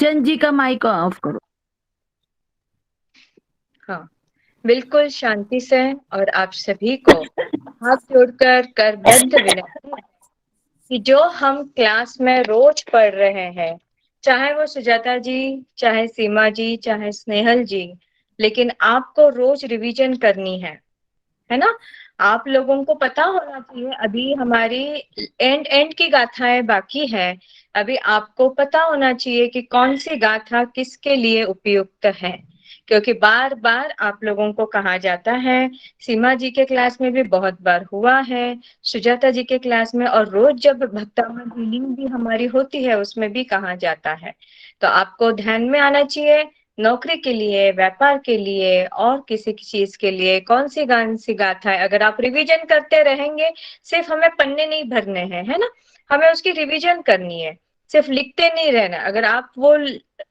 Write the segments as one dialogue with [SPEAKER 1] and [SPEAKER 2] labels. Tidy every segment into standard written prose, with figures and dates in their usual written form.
[SPEAKER 1] चंद जी का mic off करो।
[SPEAKER 2] हाँ, बिल्कुल शांति से। और आप सभी को हाथ जोड़कर करबद्ध विनती है कि जो हम क्लास में रोज पढ़ रहे हैं, चाहे वो सुजाता जी, चाहे सीमा जी, चाहे स्नेहल जी, लेकिन आपको रोज रिवीजन करनी है ना। आप लोगों को पता होना चाहिए, अभी हमारी एंड की गाथाएं बाकी है। अभी आपको पता होना चाहिए कि कौन सी गाथा किसके लिए उपयुक्त है, क्योंकि बार बार आप लोगों को कहा जाता है। सीमा जी के क्लास में भी बहुत बार हुआ है, सुजाता जी के क्लास में, और रोज जब भक्तामृत हीलिंग भी हमारी होती है उसमें भी कहा जाता है। तो आपको ध्यान में आना चाहिए, नौकरी के लिए, व्यापार के लिए और किसी चीज के लिए कौन सी गाथा है। अगर आप रिवीजन करते रहेंगे, सिर्फ हमें पन्ने नहीं भरने हैं, है ना, हमें उसकी रिवीजन करनी है, सिर्फ लिखते नहीं रहना। अगर आप वो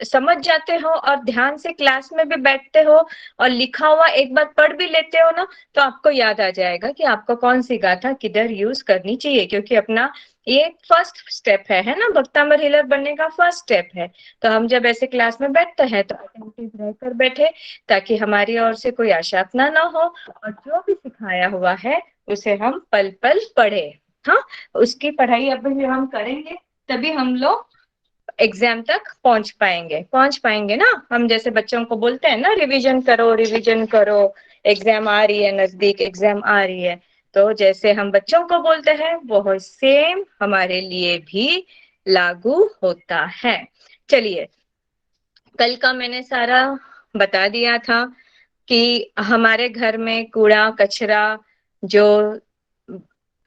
[SPEAKER 2] समझ जाते हो और ध्यान से क्लास में भी बैठते हो और लिखा हुआ एक बार पढ़ भी लेते हो ना, तो आपको याद आ जाएगा कि आपको कौन सी गाथा किधर यूज करनी चाहिए, क्योंकि अपना ये फर्स्ट स्टेप है ना, भक्तामर हीलर बनने का फर्स्ट स्टेप है। तो हम जब ऐसे क्लास में बैठते हैं तो अटेंटिव रहकर बैठे, ताकि हमारी ओर से कोई आशापना ना हो, और जो भी सिखाया हुआ है उसे हम पल पल पढ़े। हाँ, उसकी पढ़ाई अभी हम करेंगे, तभी हम लोग एग्जाम तक पहुंच पाएंगे ना। हम जैसे बच्चों को बोलते हैं ना, रिवीजन करो रिवीजन करो, एग्जाम आ रही है नजदीक, एग्जाम आ रही है। तो जैसे हम बच्चों को बोलते हैं वो सेम हमारे लिए भी लागू होता है। चलिए, कल का मैंने सारा बता दिया था कि हमारे घर में कूड़ा कचरा, जो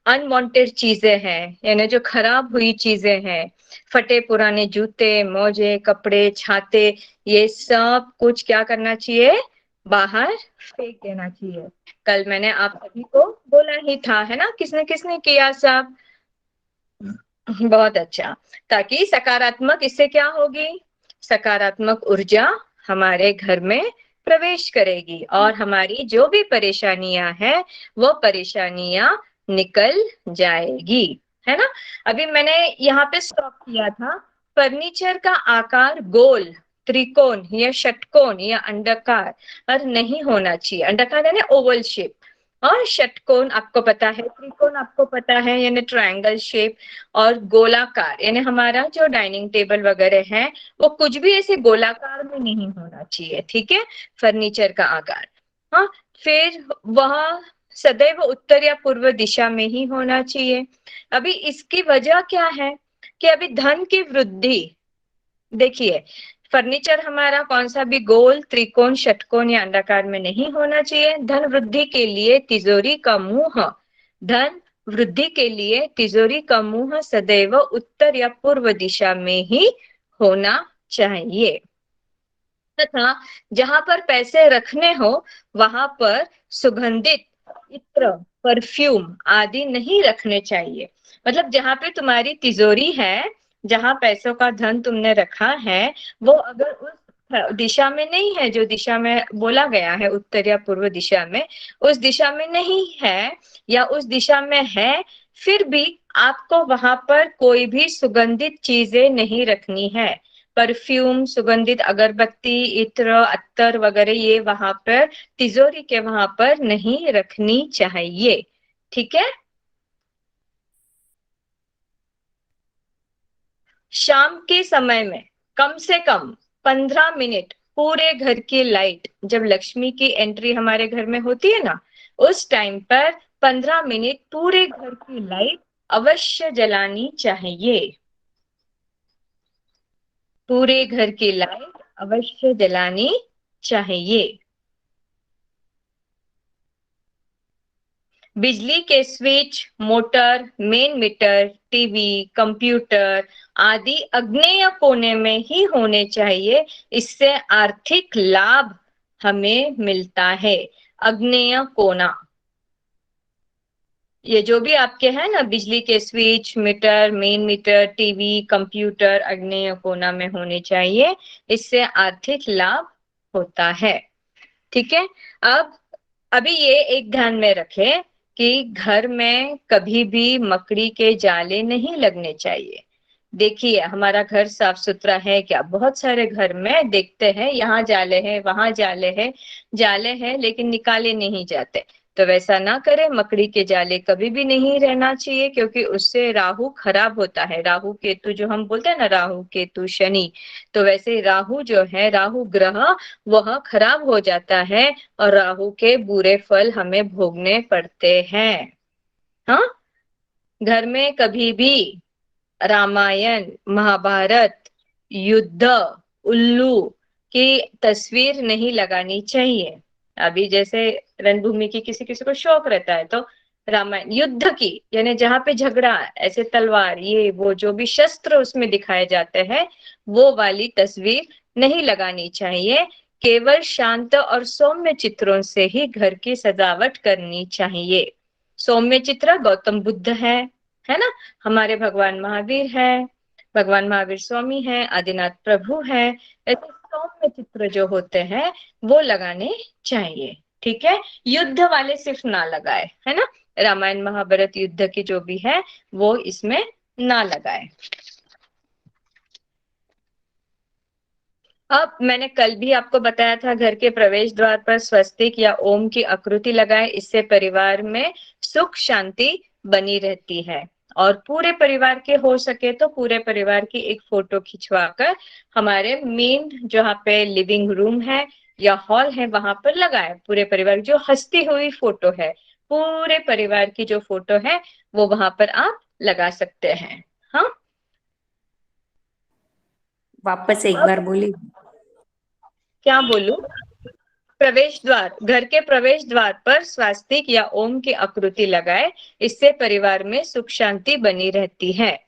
[SPEAKER 2] अनवांटेड चीजें हैं, यानी जो खराब हुई चीजें हैं, फटे पुराने जूते, मोजे, कपड़े, छाते, ये सब कुछ क्या करना चाहिए, बाहर फेंक देना चाहिए। कल मैंने आप सभी को बोला ही था, है ना, किसने किसने किया सब, बहुत अच्छा। ताकि सकारात्मक, इससे क्या होगी, सकारात्मक ऊर्जा हमारे घर में प्रवेश करेगी और हमारी जो भी परेशानियां हैं वो परेशानियां निकल जाएगी, है ना। अभी मैंने यहाँ पे स्टॉप किया था, फर्नीचर का आकार गोल, त्रिकोण या षटकोण या अंडाकार और नहीं होना चाहिए। अंडाकार यानी ओवल शेप, और षटकोण आपको पता है, त्रिकोण आपको पता है यानी ट्रायंगल शेप, और गोलाकार यानी हमारा जो डाइनिंग टेबल वगैरह है वो कुछ भी ऐसे गोलाकार में नहीं होना चाहिए, ठीक है, फर्नीचर का आकार। हाँ, फिर वह सदैव उत्तर या पूर्व दिशा में ही होना चाहिए। अभी इसकी वजह क्या है कि अभी धन की वृद्धि, देखिए, फर्नीचर हमारा कौन सा भी गोल, त्रिकोण, षटकोण या अंडाकार में नहीं होना चाहिए। धन वृद्धि के लिए तिजोरी का मुंह, धन वृद्धि के लिए तिजोरी का मुंह सदैव उत्तर या पूर्व दिशा में ही होना चाहिए, तथा जहां पर पैसे रखने हो वहां पर सुगंधित इत्र, परफ्यूम आदि नहीं रखने चाहिए। मतलब जहां पे तुम्हारी तिजोरी है, जहां पैसों का धन तुमने रखा है, वो अगर उस दिशा में नहीं है, जो दिशा में बोला गया है उत्तर या पूर्व दिशा में, उस दिशा में नहीं है, या उस दिशा में है फिर भी आपको वहां पर कोई भी सुगंधित चीजें नहीं रखनी है। परफ्यूम, सुगंधित अगरबत्ती, इत्र, अत्तर वगैरह ये वहां पर तिजोरी के वहां पर नहीं रखनी चाहिए, ठीक है। शाम के समय में कम से कम 15 मिनट पूरे घर की लाइट, जब लक्ष्मी की एंट्री हमारे घर में होती है ना, उस टाइम पर 15 मिनट पूरे घर की लाइट अवश्य जलानी चाहिए। पूरे घर की लाइट अवश्य जलानी चाहिए। बिजली के switch, motor, main meter, TV, computer आदि अग्नेय कोने में ही होने चाहिए, इससे आर्थिक लाभ हमें मिलता है। अग्नेय कोना, ये जो भी आपके हैं ना, बिजली के switch, meter, main meter, TV, computer अग्नेय कोना में होने चाहिए, इससे आर्थिक लाभ होता है, ठीक है। अब अभी ये एक ध्यान में रखें कि घर में कभी भी मकड़ी के जाले नहीं लगने चाहिए। देखिए हमारा घर साफ सुथरा है क्या? बहुत सारे घर में देखते हैं यहाँ जाले हैं, वहां जाले हैं लेकिन निकाले नहीं जाते। तो वैसा ना करें, मकड़ी के जाले कभी भी नहीं रहना चाहिए क्योंकि उससे राहु खराब होता है। राहु केतु जो हम बोलते हैं ना, राहु केतु शनि, तो वैसे राहु जो है, राहु ग्रह, वह खराब हो जाता है और राहु के बुरे फल हमें भोगने पड़ते हैं। हाँ, घर में कभी भी रामायण, महाभारत, युद्ध, उल्लू की तस्वीर नहीं लगानी चाहिए। अभी जैसे रणभूमि की किसी किसी को शौक रहता है तो रामायण युद्ध की, यानी जहाँ पे झगड़ा, ऐसे तलवार ये वो जो भी शस्त्र उसमें दिखाए जाते हैं, वो वाली तस्वीर नहीं लगानी चाहिए। केवल शांत और सौम्य चित्रों से ही घर की सजावट करनी चाहिए। सौम्य चित्र गौतम बुद्ध है ना, हमारे भगवान महावीर है, भगवान महावीर स्वामी है, आदिनाथ प्रभु है। ऐसे सौम्य चित्र जो होते हैं वो लगाने चाहिए। ठीक है, युद्ध वाले सिर्फ ना लगाए, है ना, रामायण महाभारत युद्ध की जो भी है वो इसमें ना लगाए। अब मैंने कल भी आपको बताया था, घर के प्रवेश द्वार पर स्वस्तिक या ओम की आकृति लगाए, इससे परिवार में सुख शांति बनी रहती है। और पूरे परिवार के हो सके तो पूरे परिवार की एक फोटो खिंचवाकर हमारे मेन जहाँ पे लिविंग रूम है या हॉल है वहां पर लगाए। पूरे परिवार जो हंसती हुई फोटो है, पूरे परिवार की जो फोटो है वो वहां पर आप लगा सकते हैं। हाँ,
[SPEAKER 1] वापस एक बार बोली।
[SPEAKER 2] क्या बोलूं? प्रवेश द्वार, घर के प्रवेश द्वार पर स्वास्तिक या ओम की आकृति लगाए, इससे परिवार में सुख शांति बनी रहती है।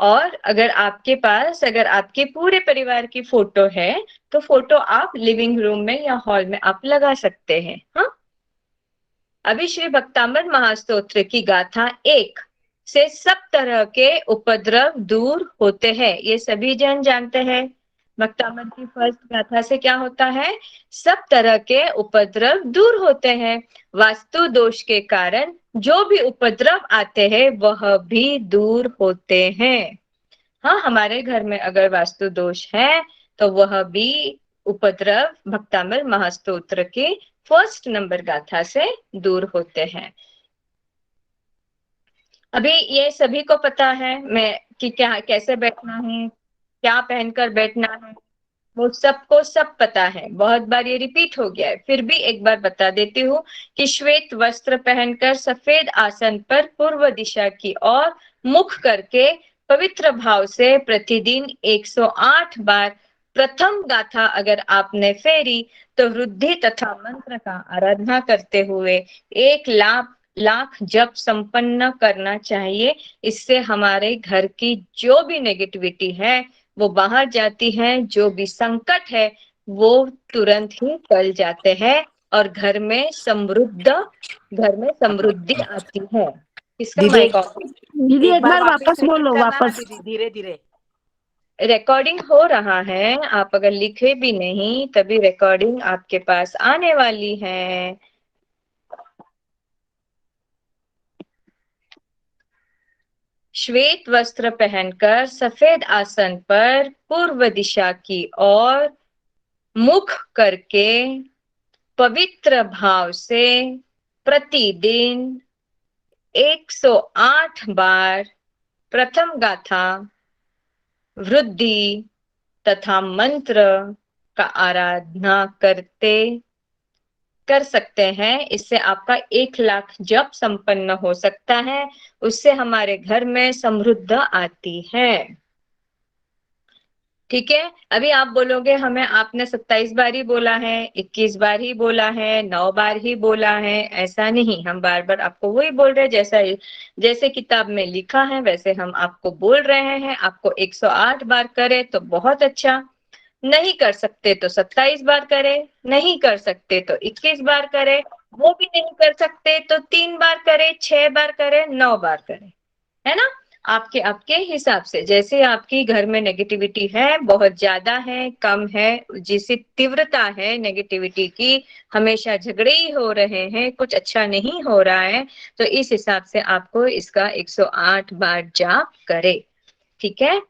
[SPEAKER 2] और अगर आपके पास, अगर आपके पूरे परिवार की फोटो है तो फोटो आप लिविंग रूम में या हॉल में आप लगा सकते हैं। हाँ, अभी श्री भक्तामृत महास्तोत्र की गाथा 1 से सब तरह के उपद्रव दूर होते हैं, ये सभी जन जानते हैं। भक्तामृत की फर्स्ट गाथा से क्या होता है? सब तरह के उपद्रव दूर होते हैं। वास्तु दोष के कारण जो भी उपद्रव आते हैं वह भी दूर होते हैं। हाँ, हमारे घर में अगर वास्तु दोष है तो वह भी उपद्रव भक्तामृत महास्तोत्र की फर्स्ट नंबर गाथा से दूर होते हैं। अभी ये सभी को पता है मैं कि क्या कैसे बैठना है, क्या पहनकर बैठना है, वो सबको सब पता है। बहुत बार ये रिपीट हो गया है, फिर भी एक बार बता देती हूँ कि श्वेत वस्त्र पहनकर सफेद आसन पर पूर्व दिशा की ओर मुख करके पवित्र भाव से प्रतिदिन 108 बार प्रथम गाथा अगर आपने फेरी तो वृद्धि तथा मंत्र का आराधना करते हुए 1 लाख जप संपन्न करना चाहिए। इससे हमारे घर की जो भी नेगेटिविटी है वो बाहर जाती है, जो भी संकट है वो तुरंत ही टल जाते हैं और घर में समृद्धि आती है। किसका
[SPEAKER 3] दीदी
[SPEAKER 2] माइक ऑफ?
[SPEAKER 3] दीदी एक बार वापस
[SPEAKER 1] रिपीट
[SPEAKER 3] बोलो,
[SPEAKER 1] करना ना
[SPEAKER 3] वापस।
[SPEAKER 1] दीदी, धीरे धीरे।
[SPEAKER 2] रिकॉर्डिंग हो रहा है, आप अगर लिखे भी नहीं तभी रिकॉर्डिंग आपके पास आने वाली है। श्वेत वस्त्र पहनकर सफेद आसन पर पूर्व दिशा की ओर मुख करके पवित्र भाव से प्रतिदिन 108 बार प्रथम गाथा, वृद्धि तथा मंत्र का आराधना कर सकते हैं। इससे आपका 1 लाख जप संपन्न हो सकता है, उससे हमारे घर में समृद्ध आती है। ठीक है, अभी आप बोलोगे हमें आपने 27 बार ही बोला है, 21 बार ही बोला है, 9 बार ही बोला है। ऐसा नहीं, हम बार बार आपको वही बोल रहे हैं, जैसे किताब में लिखा है वैसे हम आपको बोल रहे हैं। आपको 108 बार करे तो बहुत अच्छा, नहीं कर सकते तो 27 बार करे, नहीं कर सकते तो 21 बार करे, वो भी नहीं कर सकते तो 3 बार करे, 6 बार करे, 9 बार करे, है ना। आपके आपके हिसाब से, जैसे आपकी घर में नेगेटिविटी है, बहुत ज्यादा है, कम है, जिसकी तीव्रता है नेगेटिविटी की, हमेशा झगड़े ही हो रहे हैं, कुछ अच्छा नहीं हो रहा है, तो इस हिसाब से आपको इसका 108 बार जाप करें। ठीक है।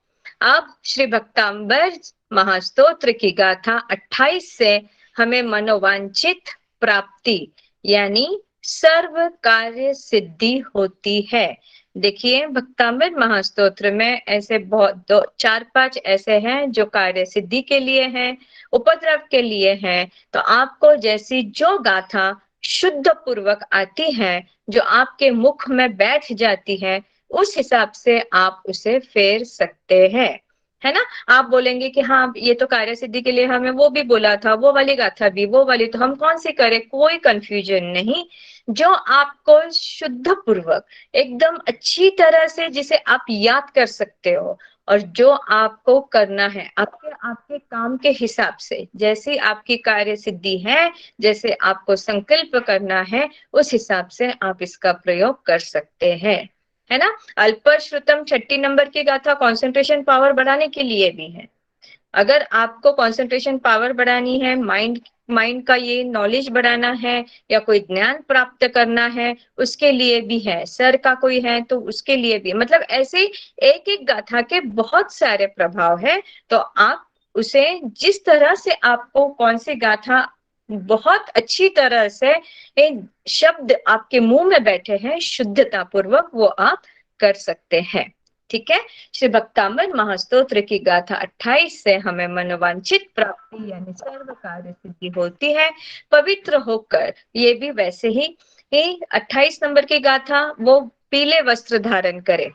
[SPEAKER 2] अब श्री भक्तांबर महास्तोत्र की गाथा 28 से हमें मनोवांछित प्राप्ति यानी सर्व कार्य सिद्धि होती है। देखिए, भक्तांबर महास्तोत्र में ऐसे बहुत दो चार पांच ऐसे हैं जो कार्य सिद्धि के लिए हैं, उपद्रव के लिए हैं। तो आपको जैसी जो गाथा शुद्ध पूर्वक आती है, जो आपके मुख में बैठ जाती है, उस हिसाब से आप उसे फेर सकते हैं, है ना। आप बोलेंगे कि हाँ ये तो कार्य सिद्धि के लिए हमें वो भी बोला था, वो वाली गाथा भी, वो वाली, तो हम कौन सी करें, कोई कंफ्यूजन नहीं। जो आपको शुद्ध पूर्वक एकदम अच्छी तरह से जिसे आप याद कर सकते हो, और जो आपको करना है आपके आपके काम के हिसाब से, जैसी आपकी कार्य सिद्धि है, जैसे आपको संकल्प करना है, उस हिसाब से आप इसका प्रयोग कर सकते हैं, है ना। अल्पश्रुतम 6 नंबर की गाथा कंसंट्रेशन पावर बढ़ाने के लिए भी है। अगर आपको कंसंट्रेशन पावर बढ़ानी है, माइंड माइंड का ये नॉलेज बढ़ाना है, या कोई ज्ञान प्राप्त करना है, उसके लिए भी है। सर का कोई है तो उसके लिए भी, मतलब ऐसे एक एक गाथा के बहुत सारे प्रभाव है। तो आप उसे जिस तरह से आपको कौन सी गाथा बहुत अच्छी तरह से शब्द आपके मुंह में बैठे हैं शुद्धता पूर्वक, वो आप कर सकते हैं। ठीक है। श्री भक्तांबर महास्तोत्र की गाथा 28 से हमें मनोवांछित प्राप्ति यानी सर्व कार्य सिद्धि होती है पवित्र होकर। ये भी वैसे ही 28 नंबर की गाथा, वो पीले वस्त्र धारण करे।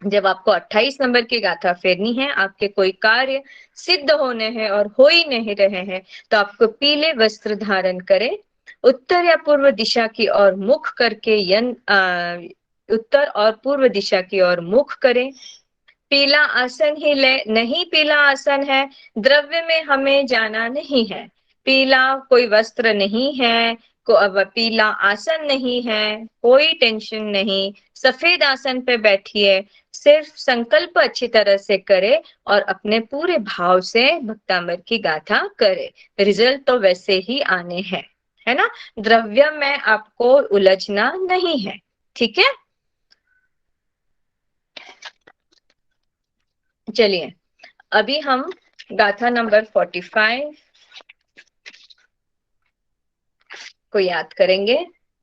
[SPEAKER 2] जब आपको 28 नंबर की गाथा फेरनी है, आपके कोई कार्य सिद्ध होने हैं और हो ही नहीं रहे हैं, तो आपको पीले वस्त्र धारण करें, उत्तर या पूर्व दिशा की ओर मुख करके उत्तर और पूर्व दिशा की ओर मुख करें। पीला आसन ही ले, नहीं पीला आसन है, द्रव्य में हमें जाना नहीं है, पीला कोई वस्त्र नहीं है, पीला आसन नहीं है, कोई टेंशन नहीं, सफेद आसन पे बैठिए, सिर्फ संकल्प अच्छी तरह से करे और अपने पूरे भाव से भक्तांबर की गाथा करे। रिजल्ट तो वैसे ही आने हैं, है ना। द्रव्य में आपको उलझना नहीं है। ठीक है। चलिए, अभी हम गाथा नंबर 45 को याद करेंगे।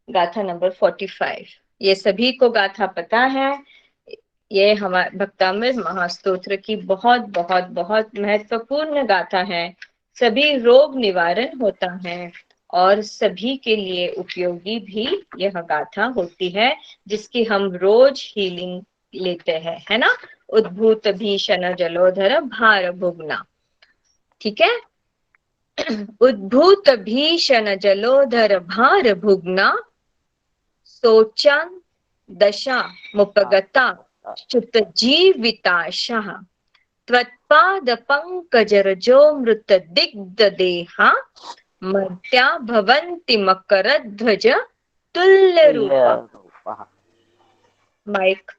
[SPEAKER 2] गाथा नंबर 45, ये सभी को गाथा पता है। ये हमारे भक्तामृत महास्तोत्र की बहुत बहुत बहुत महत्वपूर्ण गाथा है। सभी रोग निवारण होता है और सभी के लिए उपयोगी भी यह गाथा होती है, जिसकी हम रोज हीलिंग लेते हैं, है ना। उद्भूत भीषण जलोधर भार भुगना। ठीक है। उद्भूत भीषण जलोधर भार भुगना, सोचान दशा मुपगता च्युत जीविताशः, त्वत्पाद पंकजरजो मृत दिग्ध देहा, मर्त्या भवन्ति मकरध्वज तुल्य रूपा। माइक।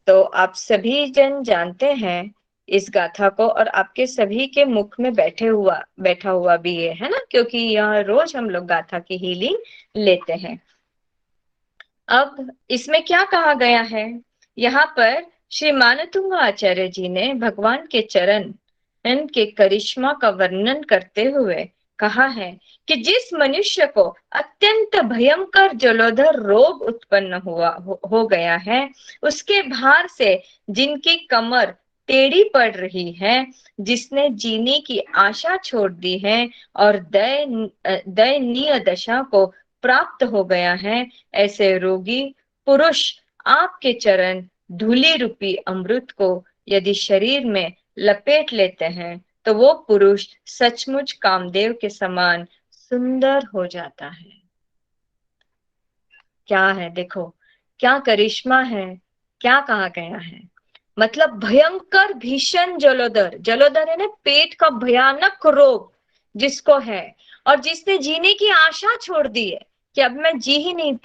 [SPEAKER 2] तो आप सभी जन जानते हैं इस गाथा को, और आपके सभी के मुख में बैठा हुआ भी है ना, क्योंकि यह रोज हम लोग गाथा की हीलिंग लेते हैं। अब इसमें क्या कहा गया है, यहाँ पर श्री मानतुंग आचार्य जी ने भगवान के चरण के करिश्मा का वर्णन करते हुए कहा है कि जिस मनुष्य को अत्यंत भयंकर जलोधर रोग उत्पन्न हो गया है, उसके भार से जिनकी कमर टेढ़ी पड़ रही है, जिसने जीने की आशा छोड़ दी है और दयनीय दशा को प्राप्त हो गया है, ऐसे रोगी पुरुष आपके चरण धूलि रूपी अमृत को यदि शरीर में लपेट लेते हैं, तो वो पुरुष सचमुच कामदेव के समान सुंदर हो जाता है। क्या है, देखो क्या करिश्मा है, क्या कहा गया है। मतलब भयंकर भीषण जलोदर, जलोदर है ना पेट का भयानक रोग जिसको है, और जिसने जीने की आशा छोड़ दी है, कि अब मैं जी ही नहीं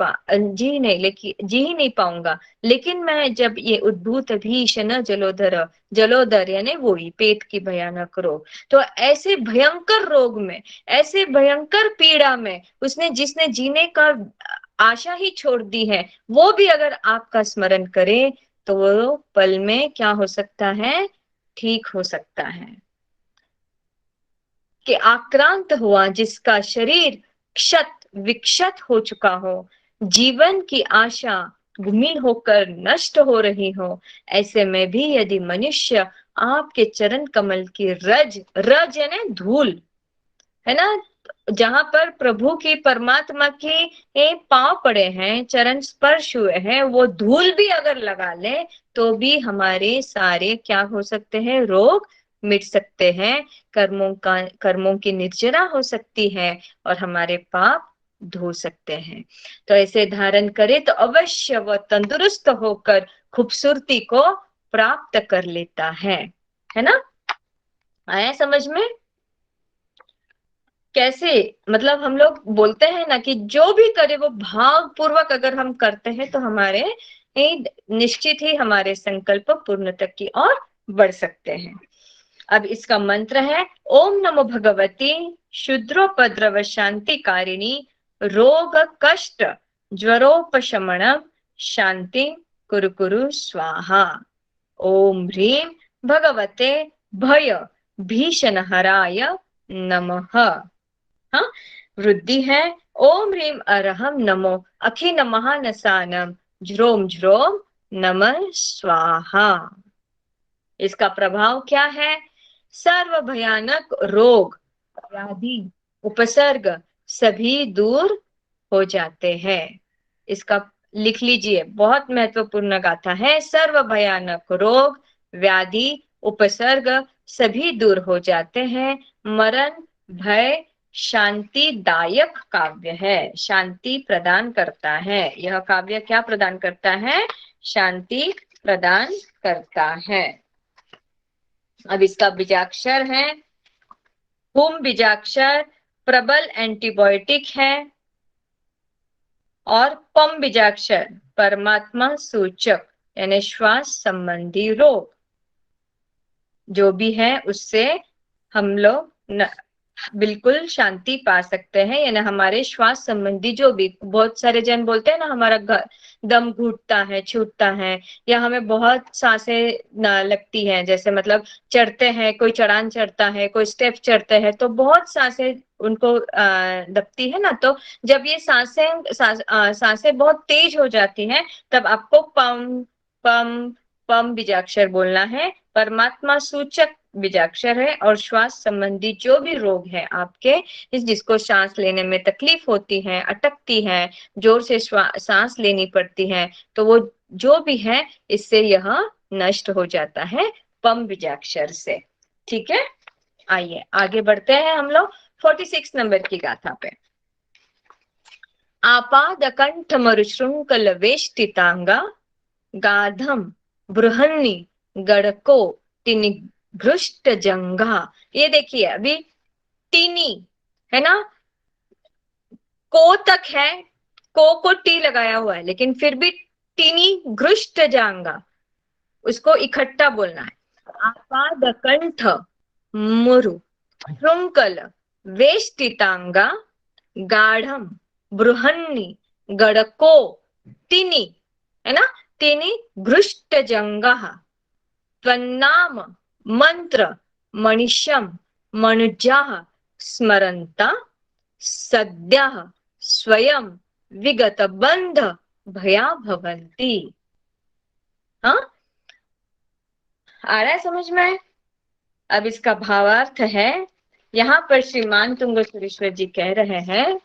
[SPEAKER 2] पाऊंगा, लेकिन मैं जब ये उद्भूत भीषण जलोदर यानी वो ही पेट की भयानक रोग, तो ऐसे भयंकर रोग में, ऐसे भयंकर पीड़ा में जिसने जीने का आशा ही छोड़ दी है, वो भी अगर आपका स्मरण करे तो वो पल में क्या हो सकता है, ठीक हो सकता है। कि आक्रांत हुआ जिसका शरीर क्षत विक्षत हो चुका हो, जीवन की आशा धूमिल होकर नष्ट हो रही हो, ऐसे में भी यदि मनुष्य आपके चरण कमल की रज रज यानी धूल है ना, जहां पर प्रभु की परमात्मा के पांव पड़े हैं, चरण स्पर्श हुए हैं, वो धूल भी अगर लगा ले तो भी हमारे सारे क्या हो सकते हैं, रोग मिट सकते हैं, कर्मों की निर्जरा हो सकती है और हमारे पाप धो सकते हैं। तो ऐसे धारण करे तो अवश्य वह तंदुरुस्त होकर खूबसूरती को प्राप्त कर लेता है ना। आया समझ में? कैसे, मतलब हम लोग बोलते हैं ना कि जो भी करे वो भाव पूर्वक अगर हम करते हैं तो हमारे निश्चित ही हमारे संकल्प पूर्णता की ओर बढ़ सकते हैं। अब इसका मंत्र है ओम नमो भगवती शुद्रोपद्रव शांति कारिणी रोग कष्ट ज्वरोपशमन शांति कुरु कुरु स्वाहा। ओम ह्रीं भगवते भय भीषण हराय नमः। हाँ, वृद्धि है ओम ह्रीं अरहम नमो अखिन महानसानम ज्रोम ज्रोम नमः स्वाहा। इसका प्रभाव क्या है, सर्व भयानक रोग व्याधि उपसर्ग सभी दूर हो जाते हैं। इसका लिख लीजिए, बहुत महत्वपूर्ण गाथा है, सर्व भयानक रोग व्याधि उपसर्ग सभी दूर हो जाते हैं, मरण भय शांतिदायक काव्य है, शांति प्रदान करता है। यह काव्य क्या प्रदान करता है, शांति प्रदान करता है। अब इसका बीजाक्षर है हुम बीजाक्षर, प्रबल एंटीबायोटिक है, और पम बीजाक्षर परमात्मा सूचक यानी श्वास संबंधी रोग जो भी है उससे हम लोग बिल्कुल शांति पा सकते हैं। यानी हमारे श्वास संबंधी जो भी, बहुत सारे जन बोलते हैं ना हमारा दम घुटता है, छूटता है, या हमें बहुत सांसें लगती हैं, जैसे मतलब चढ़ते हैं, कोई चढ़ान चढ़ता है, कोई स्टेप चढ़ते हैं तो बहुत सांसें उनको दबती है ना, तो जब ये सांसें बहुत तेज हो जाती हैं तब आपको पम पम पम बीजाक्षर बोलना है। परमात्मा सूचक बीजाक्षर है, और श्वास संबंधी जो भी रोग है आपके, जिसको सांस लेने में तकलीफ होती है, अटकती है, जोर से सांस लेनी पड़ती है, तो वो जो भी है इससे यह नष्ट हो जाता है पम बीजाक्षर से। ठीक है, आइए आगे बढ़ते हैं हम लोग 46 नंबर की गाथा पे। आपादकंठ मरुशृंखल वेष्टितांगा गाधम बृहन्नी गड़को तिनिघृष्ट जंगा। ये देखिए अभी टीनी है ना, को तक है, को टी लगाया हुआ है, लेकिन फिर भी टीनी घृष्ट जांगा, उसको इकट्ठा बोलना है। आपादकंठ मुरु श्रृंखल वेष्टितांगा गाढ़म बृहन्नी गड़को तिनी है ना, तिनी घृष्ट जंगा त्वन्नाम मंत्र मणिशम मनुजाः स्मरन्ता सद्यः स्वयं विगत बंध भया भवन्ति। हाँ, आ रहा है समझ में? अब इसका भावार्थ है, यहाँ पर श्रीमान तुंग सुरेश्वर जी कह रहे हैं,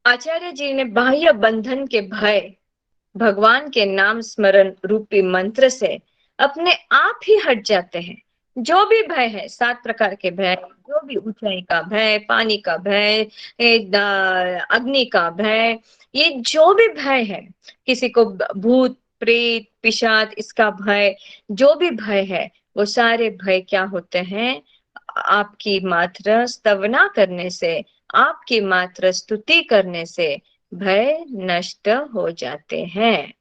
[SPEAKER 2] आचार्य जी ने बाह्य बंधन के भय भगवान के नाम स्मरण रूपी मंत्र से अपने आप ही हट जाते हैं। जो भी भय है, 7 प्रकार के भय, जो भी ऊंचाई का भय, पानी का भय, अग्नि का भय, ये जो भी भय है, किसी को भूत प्रेत पिशाच इसका भय, जो भी भय है वो सारे भय क्या होते हैं, आपकी मात्र स्तवना करने से, आपकी मात्र स्तुति करने से भय नष्ट हो जाते हैं।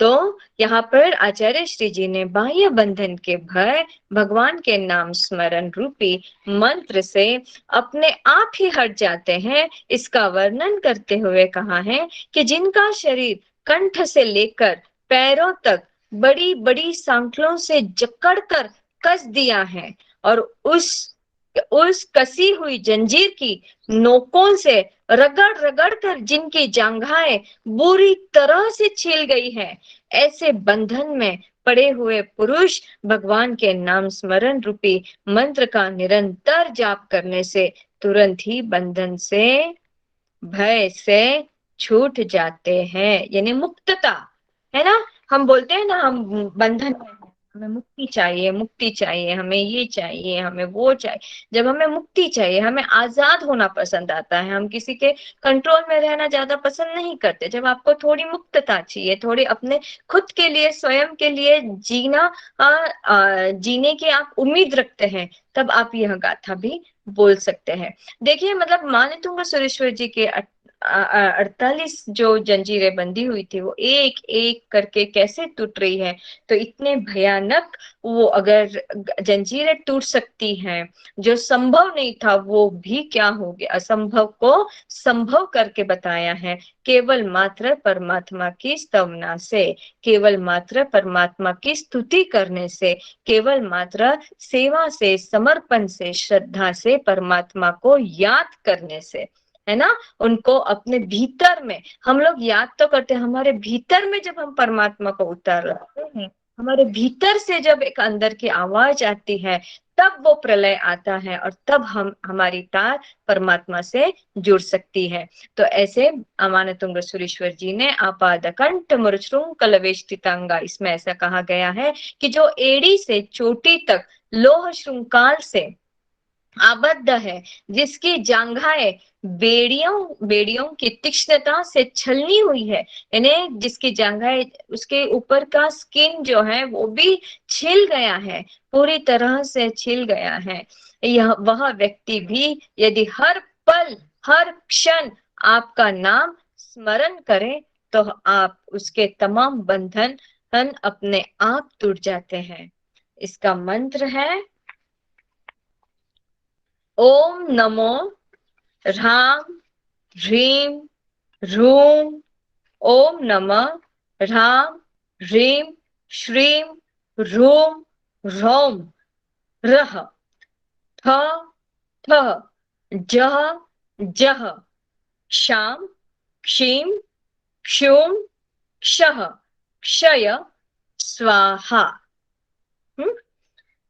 [SPEAKER 2] तो यहाँ पर आचार्य श्री जी ने बाह्य बंधन के भय भगवान के नाम स्मरण रूपी मंत्र से अपने आप ही हट जाते हैं, इसका वर्णन करते हुए कहा है कि जिनका शरीर कंठ से लेकर पैरों तक बड़ी बड़ी सांकलों से जकड़कर कस दिया है और उस कसी हुई जंजीर की नोकों से रगड़ रगड़ कर जिनकी जांघाएं बुरी तरह से छिल गई है, ऐसे बंधन में पड़े हुए पुरुष भगवान के नाम स्मरण रूपी मंत्र का निरंतर जाप करने से तुरंत ही बंधन से, भय से छूट जाते हैं। यानी मुक्तता है ना। हम बोलते हैं ना, हम बंधन में हैं, हमें मुक्ति चाहिए, मुक्ति चाहिए, हमें ये चाहिए, हमें वो चाहिए। जब हमें मुक्ति चाहिए, हमें आजाद होना पसंद आता है, हम किसी के कंट्रोल में रहना ज्यादा पसंद नहीं करते। जब आपको थोड़ी मुक्तता चाहिए, थोड़ी अपने खुद के लिए, स्वयं के लिए जीना, जीने की आप उम्मीद रखते हैं, तब आप यह गाथा भी बोल सकते हैं। देखिए, मतलब मानितुंग सुरेश्वर जी के 48 जो जंजीरें बंधी हुई थी, वो एक एक करके कैसे टूट रही है। तो इतने भयानक वो अगर जंजीरें टूट सकती हैं, जो संभव नहीं था वो भी क्या हो गया, असंभव को संभव करके बताया है, केवल मात्र परमात्मा की स्तवना से, केवल मात्र परमात्मा की स्तुति करने से, केवल मात्र सेवा से, समर्पण से, श्रद्धा से, परमात्मा को याद करने से, है ना। उनको अपने भीतर में हम लोग याद तो करते हैं, हमारे भीतर में जब हम परमात्मा को उतार लाते हैं, हमारे भीतर से जब एक अंदर की आवाज आती है, तब वो प्रलय आता है और तब हमारी तार परमात्मा से जुड़ सकती है। तो ऐसे अमानतुंग सुरेश्वर जी ने आपादकंठ मुरश्रुंकलवेष्टितांगा, इसमें ऐसा कहा गया है कि जो एड़ी से चोटी तक लोह श्रृंगाल से आबद्ध है, जिसकी जांघाएं बेड़ियों की तीक्ष्णता से छलनी हुई है, यानी जिसकी जांघाएं, उसके ऊपर का स्किन जो है वो भी छिल गया है, पूरी तरह से छिल गया है, यह वह व्यक्ति भी यदि हर पल हर क्षण आपका नाम स्मरण करे, तो आप उसके तमाम बंधन अपने आप टूट जाते हैं। इसका मंत्र है ओम नमो राम ह्रीम रूम। ओम नमः राम ह्रीम श्रीम रूम रौम रह ठ ठ जह जह शाम क्षीम क्षूम क्षः क्षय स्वाहा।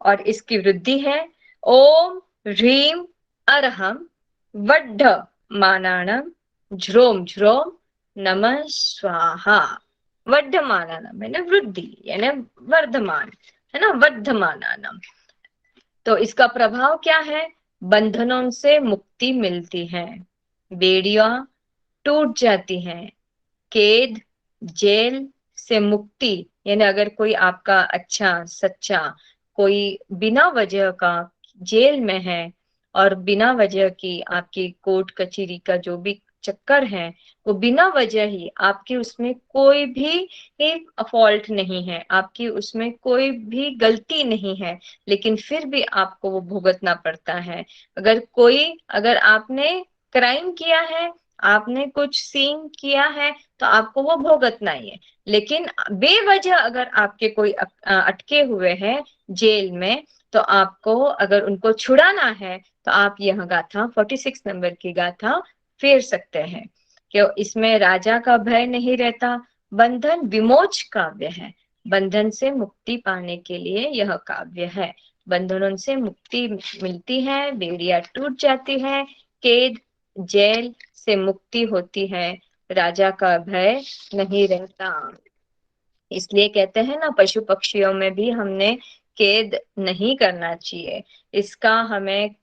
[SPEAKER 2] और इसकी वृद्धि है ओम ह्रीम अरहम वड्ढ मानाणम झ्रोम झ्रोम नमः स्वाहा। वड्ढमानानम है ना, वृद्धि यानी वर्धमान, है ना, वर्धमानानम। तो इसका प्रभाव क्या है, बंधनों से मुक्ति मिलती है, बेड़ियां टूट जाती हैं, कैद जेल से मुक्ति, यानी अगर कोई आपका अच्छा सच्चा कोई बिना वजह का जेल में है और बिना वजह की आपकी कोर्ट कचहरी का जो भी चक्कर है, वो बिना वजह ही, आपकी उसमें कोई भी फॉल्ट नहीं है, आपकी उसमें कोई भी गलती नहीं है, लेकिन फिर भी आपको वो भुगतना पड़ता है। अगर आपने क्राइम किया है, आपने कुछ सीन किया है, तो आपको वो भुगतना ही है। लेकिन बेवजह अगर आपके कोई अटके हुए हैं जेल में, तो आपको अगर उनको छुड़ाना है, तो आप यह गाथा 46 नंबर की गाथा फेर सकते हैं कि इसमें राजा का भय नहीं रहता, बंधन विमोच काव्य है, बंधन से मुक्ति पाने के लिए यह काव्य है। बंधनों से मुक्ति मिलती है, बेड़ियां टूट जाती है, कैद जेल से मुक्ति होती है, राजा का भय नहीं रहता। इसलिए कहते हैं ना, पशु पक्षियों में भी हमने कैद नहीं करना चाहिए, इसका हमें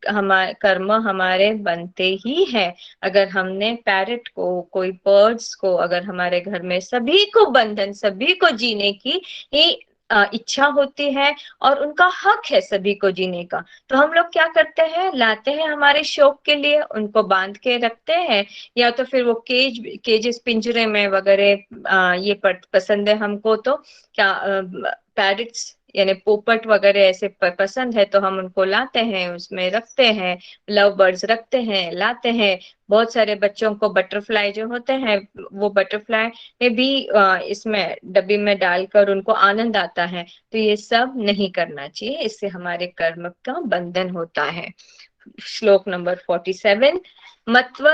[SPEAKER 2] कर्म हमारे बनते ही है। अगर हमने पैरट को, कोई बर्ड्स को, अगर हमारे घर में सभी को बंधन, सभी को जीने की ही इच्छा होती है और उनका हक है सभी को जीने का। तो हम लोग क्या करते हैं, लाते हैं हमारे शौक के लिए, उनको बांध के रखते हैं, या तो फिर वो केजेस पिंजरे में वगैरह। ये पसंद है हमको, तो क्या पैरट्स यानी पोपट वगैरह ऐसे पसंद है, तो हम उनको लाते हैं, उसमें रखते हैं, लव बर्ड्स रखते हैं, लाते हैं। बहुत सारे बच्चों को बटरफ्लाई जो होते हैं, वो बटरफ्लाई में भी इसमें डब्बी में डालकर उनको आनंद आता है। तो ये सब नहीं करना चाहिए, इससे हमारे कर्म का बंधन होता है। श्लोक नंबर 47। मत्व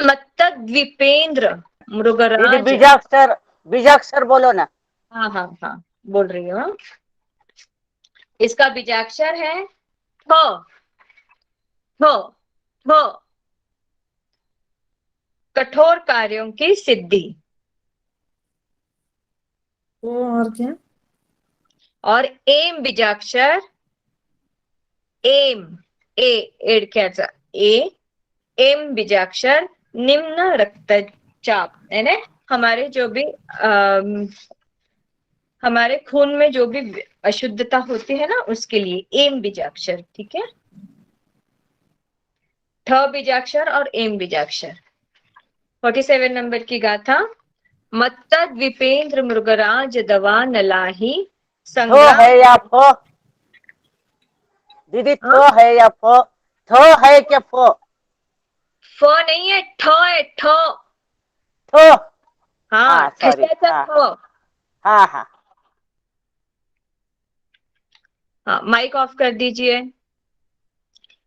[SPEAKER 2] मत्तद्विपेंद्र
[SPEAKER 3] दीदी
[SPEAKER 2] मृगराज।
[SPEAKER 3] बीजाक्षर बोलो ना।
[SPEAKER 2] हाँ हाँ हाँ, बोल रही हूँ। इसका बीजाक्षर है ठ ठ ठ। कठोर कार्यों की सिद्धि।
[SPEAKER 4] तो और क्या?
[SPEAKER 2] और एम बीजाक्षर एम, एडक्याचा ए, एम बीजाक्षर निम्न रक्तचाप, है ना। हमारे जो भी हमारे खून में जो भी अशुद्धता होती है ना, उसके लिए एम बीजाक्षर, ठीक है। ठ बीजाक्षर और एम बीजाक्षर। 47 नंबर की गाथा। मत्तद्विपेंद्र मृगराज दवा नलाही
[SPEAKER 3] थो
[SPEAKER 2] संग्राम।
[SPEAKER 3] है या फो? दीदी थो है या फो? थो है क्या फो?
[SPEAKER 2] फ नहीं है, ठ है, ठ।
[SPEAKER 3] थो।
[SPEAKER 2] हाँ,
[SPEAKER 3] हाँ सॉरी,
[SPEAKER 2] ठसाचा
[SPEAKER 3] हाँ
[SPEAKER 2] ठ।
[SPEAKER 3] हाँ हाँ।
[SPEAKER 2] हाँ, माइक ऑफ कर दीजिए।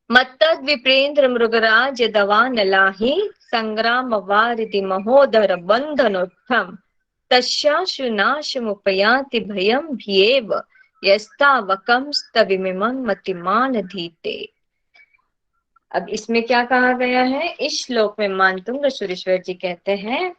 [SPEAKER 2] मत्तद विप्रेंद्र मृगराज दवा नलाही संग्राम वारिधि महोदर बंधनोत्थम तस्याशु नाशमुपयाति भयम भीएव यस्तावकं स्तविमिमं मतिमान धीते। अब इसमें क्या कहा गया है, इस श्लोक में मानतुंग सुरेश्वर जी कहते हैं,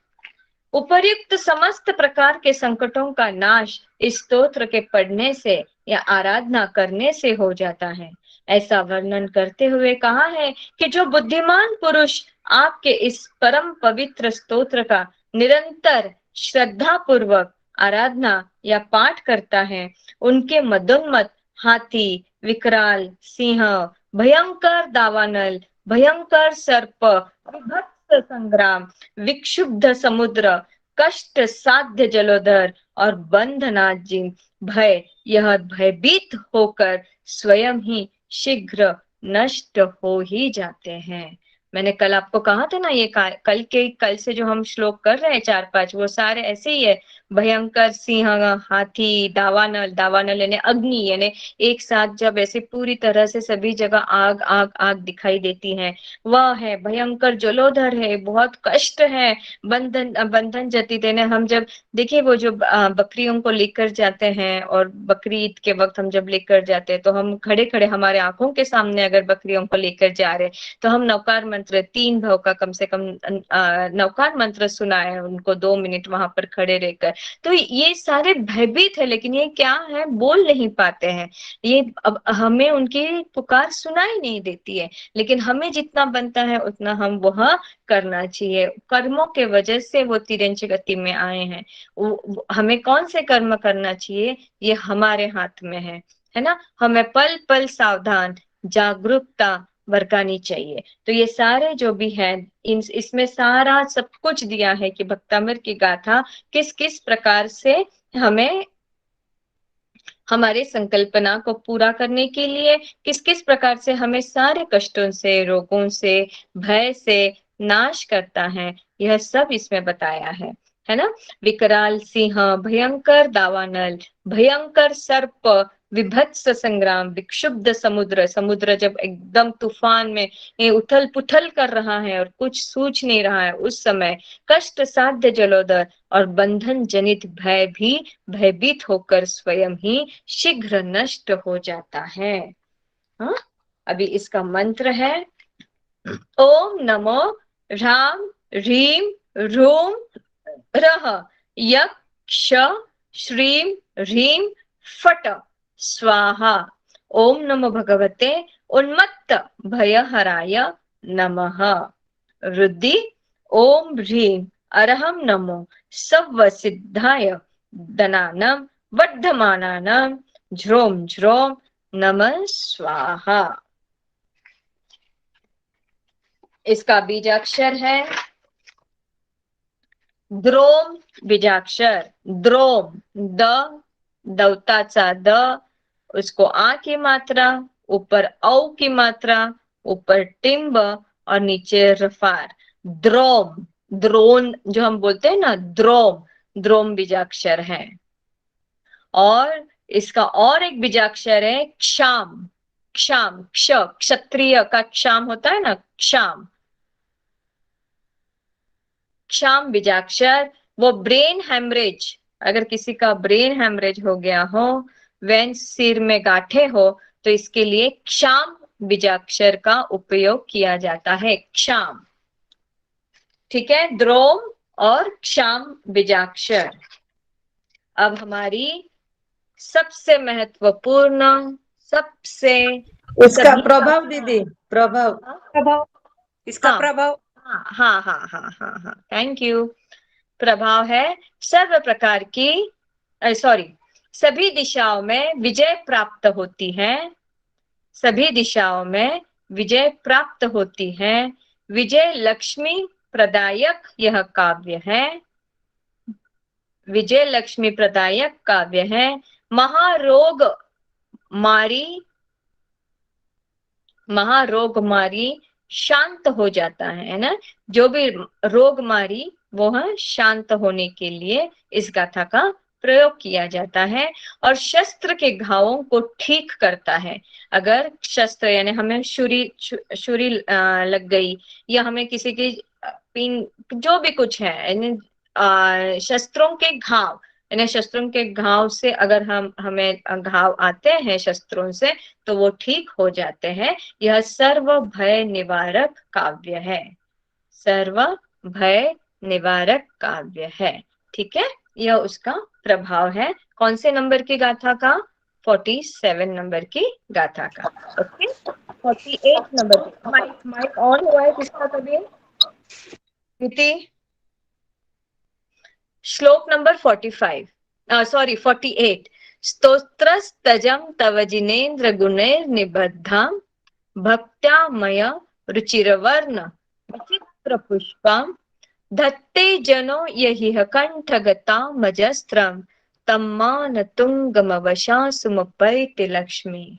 [SPEAKER 2] उपर्युक्त समस्त प्रकार के संकटों का नाश इस स्तोत्र के पढ़ने से या आराधना करने से हो जाता है। ऐसा वर्णन करते हुए कहा है कि जो बुद्धिमान पुरुष आपके इस परम पवित्र स्तोत्र का निरंतर श्रद्धा पूर्वक आराधना या पाठ करता है, उनके मदोन्मत्त हाथी, विकराल सिंह, भयंकर दावानल, भयंकर सर्प, विभत्स संग्राम, विक्षुब्ध समुद्र, कष्ट साध्य जलोधर और बंधनाजी भय, यह भयभीत होकर स्वयं ही शीघ्र नष्ट हो ही जाते हैं। मैंने कल आपको कहा था ना, ये कल से जो हम श्लोक कर रहे हैं 4-5, वो सारे ऐसे ही है। भयंकर सिंह, हाथी, दावानल, दावानल यानी अग्नि, यानी एक साथ जब ऐसे पूरी तरह से सभी जगह आग आग आग दिखाई देती है, वह है। भयंकर जलोधर है, बहुत कष्ट है। बंधन जती देने, हम जब देखिए वो जो बकरियों को लेकर जाते हैं, और बकरी ईद के वक्त हम जब लेकर जाते हैं, तो हम खड़े खड़े हमारे आंखों के सामने अगर बकरियों को लेकर जा रहे, तो हम नौकार मंत्र 3 भाव का कम से कम नौकार मंत्र सुनाए उनको 2 मिनट वहां पर खड़े रहकर। तो ये सारे भयभीत है, लेकिन ये क्या है, बोल नहीं पाते हैं। ये अब हमें उनकी पुकार सुनाई नहीं देती है, लेकिन हमें जितना बनता है उतना हम वह करना चाहिए। कर्मों के वजह से वो तिरंज गति में आए हैं। हमें कौन से कर्म करना चाहिए, ये हमारे हाथ में है ना। हमें पल पल सावधान जागरूकता बरतनी चाहिए। तो ये सारे जो भी है, इसमें सारा सब कुछ दिया है कि भक्तामृत की गाथा किस किस प्रकार से हमें हमारे संकल्पना को पूरा करने के लिए, किस किस प्रकार से हमें सारे कष्टों से, रोगों से, भय से नाश करता है, यह सब इसमें बताया है ना। विकराल सिंह, भयंकर दावानल, भयंकर सर्प, विभत्स संग्राम, विक्षुब्ध समुद्र, समुद्र जब एकदम तूफान में उथल पुथल कर रहा है और कुछ सूझ नहीं रहा है उस समय, कष्ट साध्य जलोदर और बंधन जनित भय भी भयभीत होकर स्वयं ही शीघ्र नष्ट हो जाता है। हाँ, अभी इसका मंत्र है, ओम नमो राम ह्रीम रूम रह यक्ष श्रीम ह्रीम फट स्वाहा। ओम नमो भगवते उन्मत्त भयहराय नमः। रुद्धि ओम ह्रीम अरहम नमो सव्व सिद्धाय दनानम वर्धमानानां झ्रोम झ्रोम नमः स्वाहा। इसका बीजाक्षर है द्रोम। बीजाक्षर द्रोम, द, दौताचा द, उसको आ की मात्रा, ऊपर औ की मात्रा, ऊपर टिम्ब और नीचे रफार। द्रोम, द्रोण जो हम बोलते हैं ना, द्रोम, द्रोम बीजाक्षर है। और इसका और एक बीजाक्षर है क्षाम। क्षाम, क्ष, क्षत्रिय का क्षाम होता है ना, क्षाम। क्षाम बीजाक्षर, वो ब्रेन हेमरेज, अगर किसी का ब्रेन हेमरेज हो गया हो, वेन सिर में गांठे हो, तो इसके लिए क्षाम बीजाक्षर का उपयोग किया जाता है। क्षाम, ठीक है, द्रोम और क्षाम बीजाक्षर। अब हमारी सबसे महत्वपूर्ण, सबसे
[SPEAKER 4] उसका
[SPEAKER 2] सभी
[SPEAKER 4] प्रभाव दीदी, प्रभाव।
[SPEAKER 1] प्रभाव, इसका
[SPEAKER 2] हाँ
[SPEAKER 1] प्रभाव।
[SPEAKER 2] हाँ हाँ हाँ हाँ हाँ हाँ, थैंक यू। प्रभाव है सर्व प्रकार की, सॉरी, सभी दिशाओं में विजय प्राप्त होती है। सभी दिशाओं में विजय प्राप्त होती है। विजय लक्ष्मी प्रदायक यह काव्य है। विजय लक्ष्मी प्रदायक काव्य है। महारोग मारी, महारोग मारी शांत हो जाता है ना, जो भी रोग मारी वो है शांत होने के लिए इस गाथा का प्रयोग किया जाता है। और शस्त्र के घावों को ठीक करता है। अगर शस्त्र यानी हमें छुरी लग गई, या हमें किसी की पिन, जो भी कुछ है यानी शस्त्रों के घाव, यानी शस्त्रों के घाव से अगर हमें घाव आते हैं शस्त्रों से, तो वो ठीक हो जाते हैं। यह सर्व भय निवारक काव्य है। सर्व भय निवारक काव्य है, ठीक है। यह उसका प्रभाव है। कौन से नंबर की गाथा का? 47 नंबर की गाथा का। ओके, 48 नंबर की। माइक ऑन हुआ है किसका कभी? कृति, श्लोक नंबर 45, सॉरी 48। स्तोत्रस्तजं तव जिनेन्द्र गुणैर निबद्धां भक्त्या मय रुचिरवर्ण विचित्र पुष्पम धत्ते जनो यहिह कंठगता मजस्त्रम तम्मान तुंगमवशा सुमुपैति लक्ष्मी।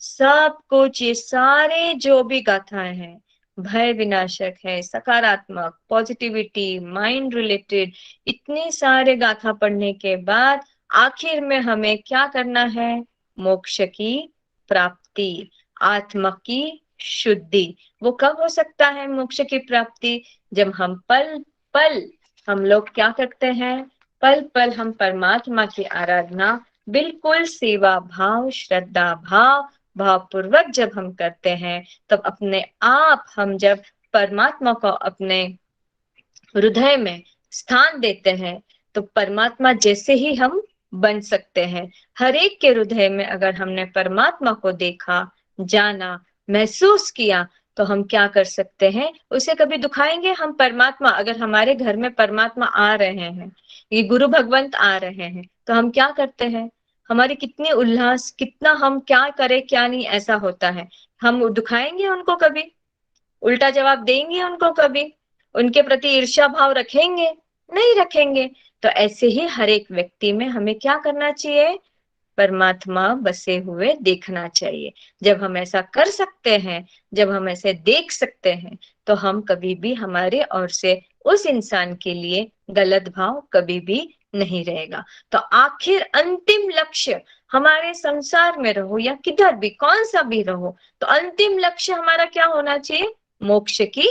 [SPEAKER 2] सब कुछ, ये सारे जो भी गाथाएं हैं, भय विनाशक है, सकारात्मक, पॉजिटिविटी, माइंड रिलेटेड, इतने सारे गाथा पढ़ने के बाद आखिर में हमें क्या करना है? मोक्ष की प्राप्ति, आत्मा की शुद्धि। वो कब हो सकता है मोक्ष की प्राप्ति? जब हम पल पल, हम लोग क्या करते हैं? पल पल हम परमात्मा की आराधना बिल्कुल सेवा भाव, श्रद्धा भाव, भावपूर्वक जब हम करते हैं, तब अपने आप हम जब परमात्मा को अपने हृदय में स्थान देते हैं, तो परमात्मा जैसे ही हम बन सकते हैं। हर एक के हृदय में अगर हमने परमात्मा को देखा, जाना, महसूस किया, तो हम क्या कर सकते हैं? उसे कभी दुखाएंगे हम? परमात्मा, अगर हमारे घर में परमात्मा आ रहे हैं, ये गुरु भगवंत आ रहे हैं, तो हम क्या करते हैं? हमारी कितनी उल्लास, कितना हम क्या करें क्या नहीं, ऐसा होता है। हम दुखाएंगे उनको कभी? उल्टा जवाब देंगे उनको कभी? उनके प्रति ईर्ष्या भाव रखेंगे? नहीं रखेंगे। तो ऐसे ही हर एक व्यक्ति में हमें क्या करना चाहिए? परमात्मा बसे हुए देखना चाहिए। जब हम ऐसा कर सकते हैं, जब हम ऐसे देख सकते हैं, तो हम कभी भी हमारे ओर से उस इंसान के लिए गलत भाव कभी भी नहीं रहेगा। तो आखिर अंतिम लक्ष्य, हमारे संसार में रहो या किधर भी, कौन सा भी रहो, तो अंतिम लक्ष्य हमारा क्या होना चाहिए? मोक्ष की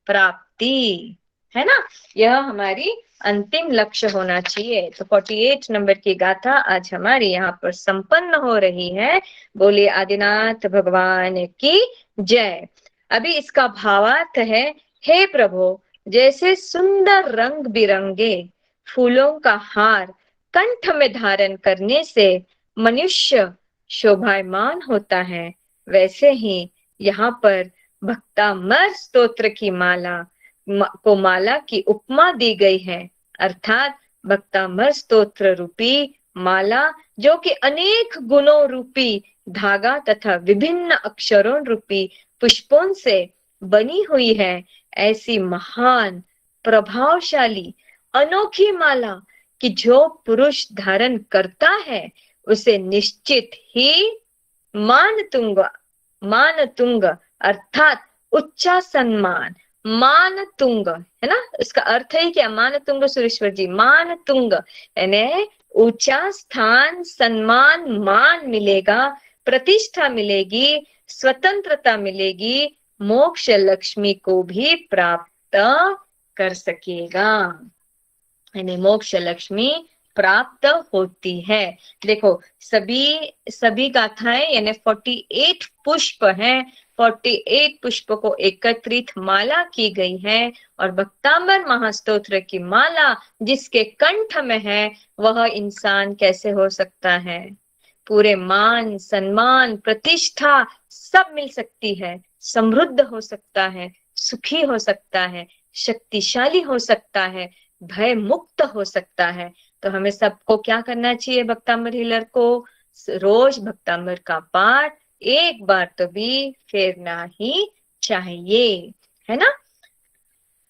[SPEAKER 2] प्राप्ति, है ना। यह हमारी अंतिम लक्ष्य होना चाहिए। तो 48 नंबर की गाथा आज हमारी यहाँ पर संपन्न हो रही है। बोलिए आदिनाथ भगवान की जय। अभी इसका भावार्थ है, हे प्रभु, जैसे सुंदर रंग बिरंगे फूलों का हार कंठ में धारण करने से मनुष्य शोभायमान होता है, वैसे ही यहाँ पर भक्तामर स्तोत्र की माला को माला की उपमा दी गई है। अर्थात भक्तामर स्तोत्र रूपी माला जो कि अनेक गुणों रूपी धागा तथा विभिन्न अक्षरों रूपी पुष्पों से बनी हुई है, ऐसी महान प्रभावशाली अनोखी माला कि जो पुरुष धारण करता है उसे निश्चित ही मानतुंग अर्थात उच्चा सम्मान, मानतुंग है ना, इसका अर्थ है क्या? मानतुंग सुरेश्वर जी, मानतुंग यानी ऊंचा स्थान, सम्मान, मान मिलेगा, प्रतिष्ठा मिलेगी, स्वतंत्रता मिलेगी, मोक्ष लक्ष्मी को भी प्राप्त कर सकेगा, यानी मोक्ष लक्ष्मी प्राप्त होती है। देखो सभी गाथाएं यानी 48 पुष्प हैं, 48 पुष्प को एकत्रित माला की गई है और भक्तांबर महास्तोत्र की माला जिसके कंठ में है वह इंसान कैसे हो सकता है? पूरे मान, सम्मान, प्रतिष्ठा सब मिल सकती है, समृद्ध हो सकता है, सुखी हो सकता है, शक्तिशाली हो सकता है, भय मुक्त हो सकता है। तो हमें सबको क्या करना चाहिए? भक्तांबर हीलर को रोज भक्तांबर का पाठ एक बार तो भी फेरना ही चाहिए, है ना।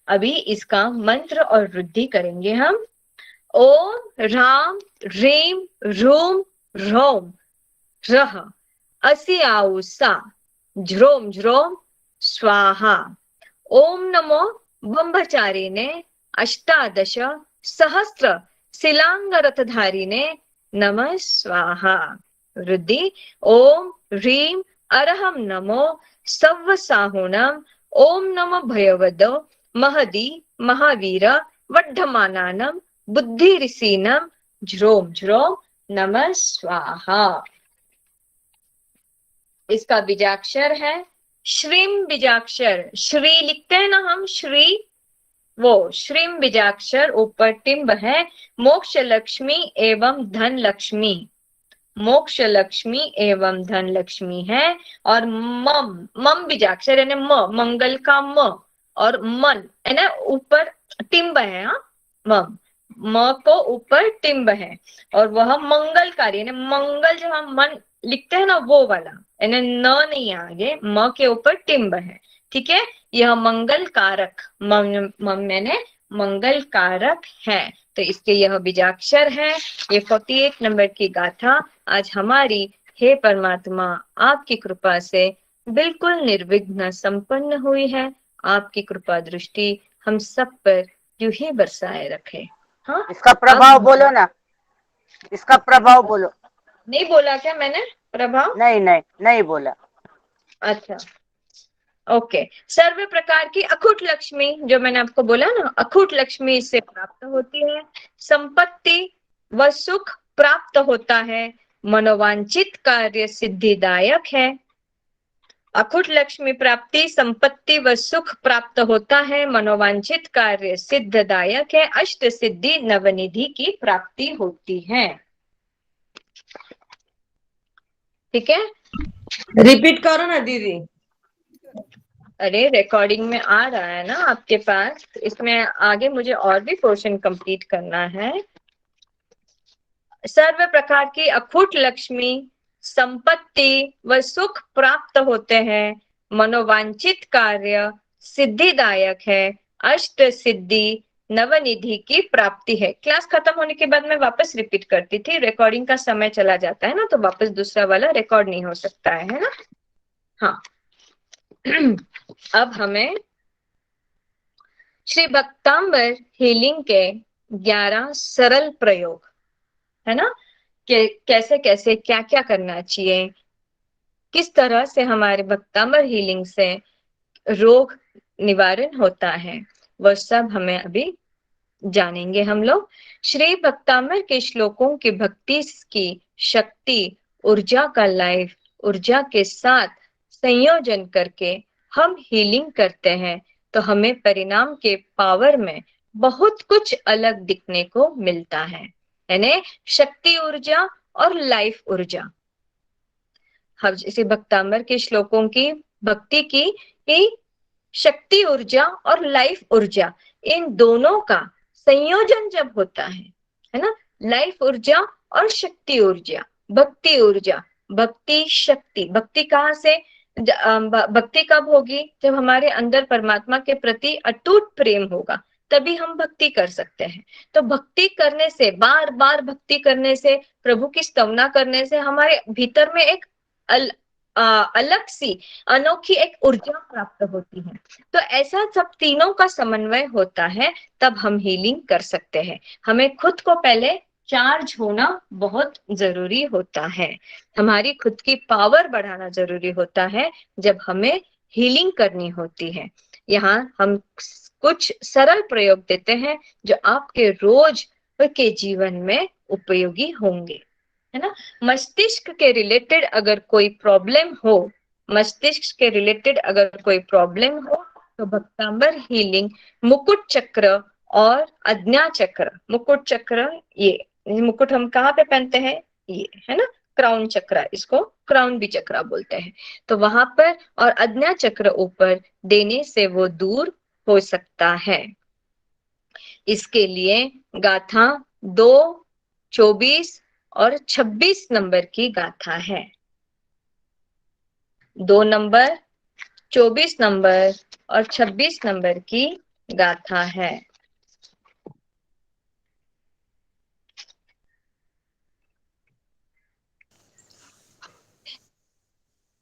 [SPEAKER 2] अभी इसका मंत्र और वृद्धि करेंगे हम। ओम राम ह्रीम रूम रोम रह असि आउ सा झ्रोम झ्रोम स्वाहा। ओम नमो ब्रह्मचारिणे अष्टादश सहस्त्र शिलांगरथधारिणे नमः स्वाहा। वृद्धि ओम ह्रीम अरहम नमो सव्वसाहुणम। ओम नमो भयवदो महदी महावीर वड्ढमानानम बुद्धि ऋषिनम झ्रोम झ्रोम नमः स्वाहा। इसका बीजाक्षर है श्रीम बीजाक्षर। श्री लिखते हैं ना हम, श्री, वो श्रीम बीजाक्षर ऊपर टिम्ब है। मोक्ष लक्ष्मी एवं धन लक्ष्मी, मोक्ष लक्ष्मी एवं धन लक्ष्मी है। और मम बीजाक्षर यानी मंगल का म, और मन है ना ऊपर टिम्ब है। हाँ, म को ऊपर टिम्ब है और वह मंगलकारी यानी मंगल जो हम मन लिखते हैं ना वो वाला, यानी न नहीं आगे, म के ऊपर टिम्ब है। ठीक है, यह मंगल कारक, मैंने मंगल कारक है, तो इसके यह बीजाक्षर है। ये 48 नंबर की गाथा आज हमारी हे परमात्मा आपकी कृपा से बिल्कुल निर्विघ्न संपन्न हुई है। आपकी कृपा दृष्टि हम सब पर यूं ही बरसाए रखे। हाँ,
[SPEAKER 3] इसका प्रभाव बोलो ना, इसका प्रभाव बोलो।
[SPEAKER 2] नहीं बोला क्या मैंने प्रभाव?
[SPEAKER 3] नहीं बोला।
[SPEAKER 2] अच्छा, ओके। सर्व प्रकार की अखुट लक्ष्मी, जो मैंने आपको बोला ना, अखुट लक्ष्मी इससे प्राप्त होती है। संपत्ति व सुख प्राप्त होता है, मनोवांछित कार्य सिद्धिदायक है। अखुट लक्ष्मी प्राप्ति, संपत्ति व सुख प्राप्त होता है, मनोवांछित कार्य सिद्धदायक है, अष्ट सिद्धि नवनिधि की प्राप्ति होती है। ठीक है,
[SPEAKER 4] रिपीट करो ना दीदी।
[SPEAKER 2] अरे रिकॉर्डिंग में आ रहा है ना आपके पास, इसमें आगे मुझे और भी पोर्शन कंप्लीट करना है। सर्व प्रकार की अखुट लक्ष्मी, संपत्ति व सुख प्राप्त होते हैं, मनोवांछित कार्य सिद्धिदायक है, अष्ट सिद्धि नवनिधि की प्राप्ति है। क्लास खत्म होने के बाद मैं वापस रिपीट करती थी, रिकॉर्डिंग का समय चला जाता है ना, तो वापस दूसरा वाला रिकॉर्ड नहीं हो सकता है ना। हाँ अब हमें श्री भक्तांबर हीलिंग के 11 सरल प्रयोग, है ना, कि कैसे कैसे क्या क्या करना चाहिए, किस तरह से हमारे भक्तांबर हीलिंग से रोग निवारण होता है, वह सब हमें अभी जानेंगे हम लोग। श्री भक्तांबर के श्लोकों की भक्ति की शक्ति, ऊर्जा का लाइफ ऊर्जा के साथ संयोजन करके हम हीलिंग करते हैं, तो हमें परिणाम के पावर में बहुत कुछ अलग दिखने को मिलता है, यानी शक्ति ऊर्जा और लाइफ ऊर्जा। हम इसे भक्तांबर के श्लोकों की भक्ति की शक्ति ऊर्जा और लाइफ ऊर्जा, इन दोनों का संयोजन जब होता है ना, लाइफ ऊर्जा और शक्ति ऊर्जा, भक्ति ऊर्जा, भक्ति शक्ति। भक्ति कहाँ से? भक्ति कब होगी? जब हमारे अंदर परमात्मा के प्रति अटूट प्रेम होगा, तभी हम भक्ति कर सकते हैं। तो भक्ति करने से, बार बार भक्ति करने से, प्रभु की स्तवना करने से हमारे भीतर में एक अलग सी अनोखी एक ऊर्जा प्राप्त होती है। तो ऐसा सब तीनों का समन्वय होता है, तब हम हीलिंग कर सकते हैं। हमें खुद को पहले चार्ज होना बहुत जरूरी होता है, हमारी खुद की पावर बढ़ाना जरूरी होता है जब हमें हीलिंग करनी होती है। यहाँ हम कुछ सरल प्रयोग देते हैं जो आपके रोज के जीवन में उपयोगी होंगे, है ना। मस्तिष्क के रिलेटेड अगर कोई प्रॉब्लम हो, मस्तिष्क के रिलेटेड अगर कोई प्रॉब्लम हो, तो भक्तांबर हीलिंग मुकुट चक्र और आज्ञा चक्र। मुकुट चक्र, ये मुकुट हम कहाँ पे पहनते हैं, ये है ना, क्राउन चक्र, इसको क्राउन भी चक्र बोलते हैं। तो वहां पर और आज्ञा चक्र ऊपर देने से वो दूर हो सकता है। इसके लिए गाथा 2, 24 और 26 नंबर की गाथा है। 2 नंबर, 24 नंबर और 26 नंबर की गाथा है।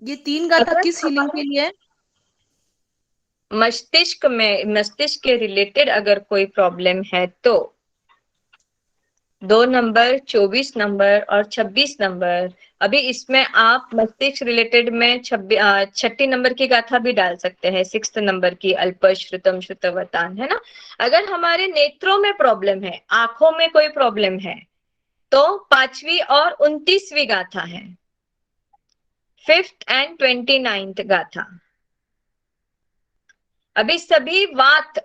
[SPEAKER 5] ये 3 गाथा किस हीलिंग के लिए है?
[SPEAKER 2] मस्तिष्क में, मस्तिष्क के रिलेटेड अगर कोई प्रॉब्लम है तो 2 नंबर, 24 नंबर और 26 नंबर। अभी इसमें आप मस्तिष्क रिलेटेड में 6 नंबर की गाथा भी डाल सकते हैं, 6 नंबर की अल्प श्रुतम श्रुतवतान, है ना। अगर हमारे नेत्रों में प्रॉब्लम है, आंखों में कोई प्रॉब्लम है, तो 5वीं और 29वीं गाथा है, 5th and 29th गाथा। अभी सभी वात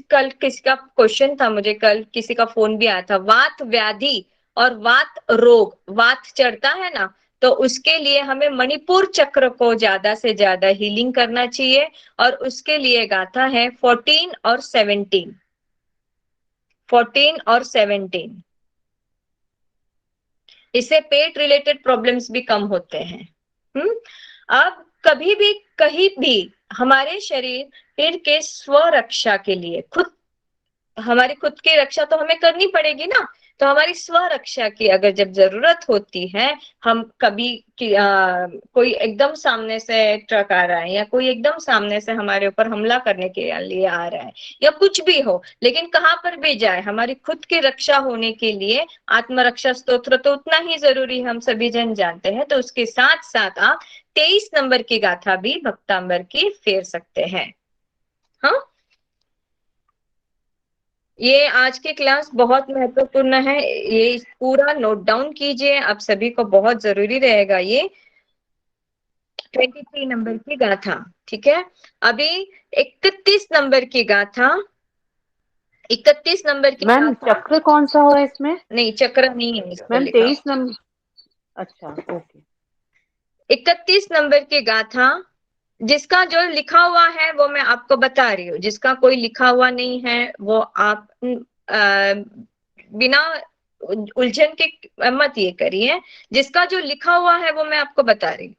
[SPEAKER 2] कल किसी का क्वेश्चन था, मुझे कल किसी का फोन भी आया था, वात व्याधि और वात रोग, वात चढ़ता है ना, तो उसके लिए हमें मणिपुर चक्र को ज्यादा से ज्यादा हीलिंग करना चाहिए। और उसके लिए गाथा है 14 और 17, 14 और 17। इससे पेट रिलेटेड प्रॉब्लम्स भी कम होते हैं। अब कभी भी कहीं भी हमारे शरीर के स्वरक्षा के लिए, हमारी खुद की रक्षा तो हमें करनी पड़ेगी ना, तो हमारी स्वरक्षा की अगर जब जरूरत होती है, हम कभी कोई एकदम सामने से ट्रक आ रहा है या कोई एकदम सामने से हमारे ऊपर हमला करने के लिए आ रहा है या कुछ भी हो, लेकिन कहाँ पर भी जाए, हमारी खुद की रक्षा होने के लिए आत्मरक्षा स्तोत्र तो उतना ही जरूरी हम सभी जन जानते हैं। तो उसके साथ साथ आप 23 नंबर की गाथा भी भक्तांबर की फेर सकते हैं। हाँ, ये आज की क्लास बहुत महत्वपूर्ण है, ये पूरा नोट डाउन कीजिए, आप सभी को बहुत जरूरी रहेगा ये 23 नंबर की गाथा। ठीक है, अभी 31 नंबर की गाथा, 31 नंबर की
[SPEAKER 3] मैम
[SPEAKER 2] गाथा,
[SPEAKER 3] चक्र कौन सा होगा इसमें?
[SPEAKER 2] नहीं चक्र नहीं है इस पर
[SPEAKER 3] मैम
[SPEAKER 2] लिखा।
[SPEAKER 3] 23 नंबर, अच्छा ओके।
[SPEAKER 2] 31 नंबर की गाथा, जिसका जो लिखा हुआ है वो मैं आपको बता रही हूँ, जिसका कोई लिखा हुआ नहीं है वो आप बिना उलझन के मत ये करिए, जिसका जो लिखा हुआ है वो मैं आपको बता रही हूँ।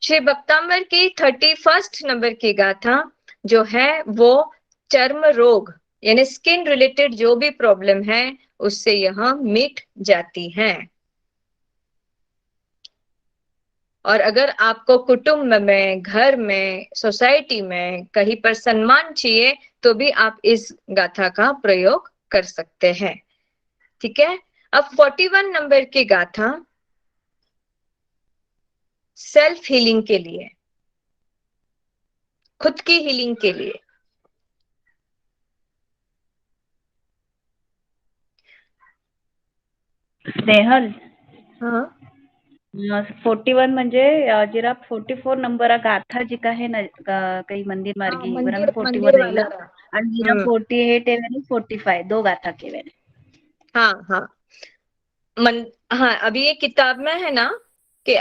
[SPEAKER 2] श्री भक्तांबर की 31 नंबर की गाथा जो है वो चर्म रोग यानी स्किन रिलेटेड जो भी प्रॉब्लम है उससे यह मिट जाती है। और अगर आपको कुटुंब में, घर में, सोसाइटी में कहीं पर सम्मान चाहिए तो भी आप इस गाथा का प्रयोग कर सकते हैं। ठीक है, अब 41 नंबर की गाथा सेल्फ हीलिंग के लिए, खुद की हीलिंग के लिए।
[SPEAKER 6] स्नेहल,
[SPEAKER 2] हाँ
[SPEAKER 6] 41 म्हणजे जरा 44 नंबर गाथा जी का है ना काही मंदिर मार्गी
[SPEAKER 2] मंदिर
[SPEAKER 6] 41 आहे
[SPEAKER 2] वाला
[SPEAKER 6] ना, आणि जिरा 48 आणि 45 दो गाथा केवे।
[SPEAKER 2] हाँ हाँ हाँ, अभी ये किताब में है ना कि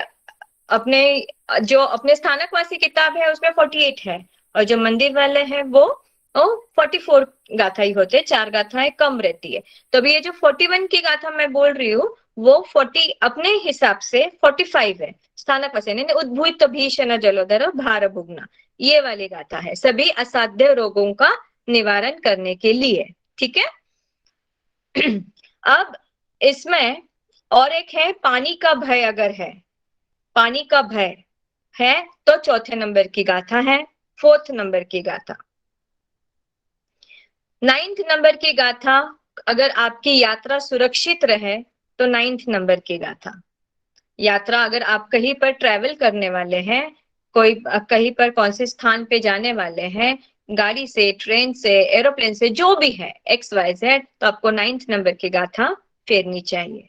[SPEAKER 2] अपने जो अपने स्थानकवासी किताब है उसमें 48 है और जो मंदिर वाले हैं वो 44 गाथा ही होते हैं, 4 गाथाएं कम रहती है। तो अभी ये जो 41 की गाथा मैं बोल रही हूँ वो 40 अपने हिसाब से 45 है। स्थानक वचन यानी उद्भूत भीषण जलोदर भार भुगना, ये वाली गाथा है, सभी असाध्य रोगों का निवारण करने के लिए। ठीक है। अब इसमें और एक है, पानी का भय अगर है, पानी का भय है तो चौथे नंबर की गाथा है, 4th नंबर की गाथा। 9th नंबर की गाथा, अगर आपकी यात्रा सुरक्षित रहे तो 9th नंबर की गाथा। यात्रा अगर आप कहीं पर ट्रेवल करने वाले हैं, कोई कहीं पर कौन से स्थान पे जाने वाले हैं, गाड़ी से, ट्रेन से, एरोप्लेन से, जो भी है XYZ, तो आपको 9th नंबर की गाथा फेरनी चाहिए।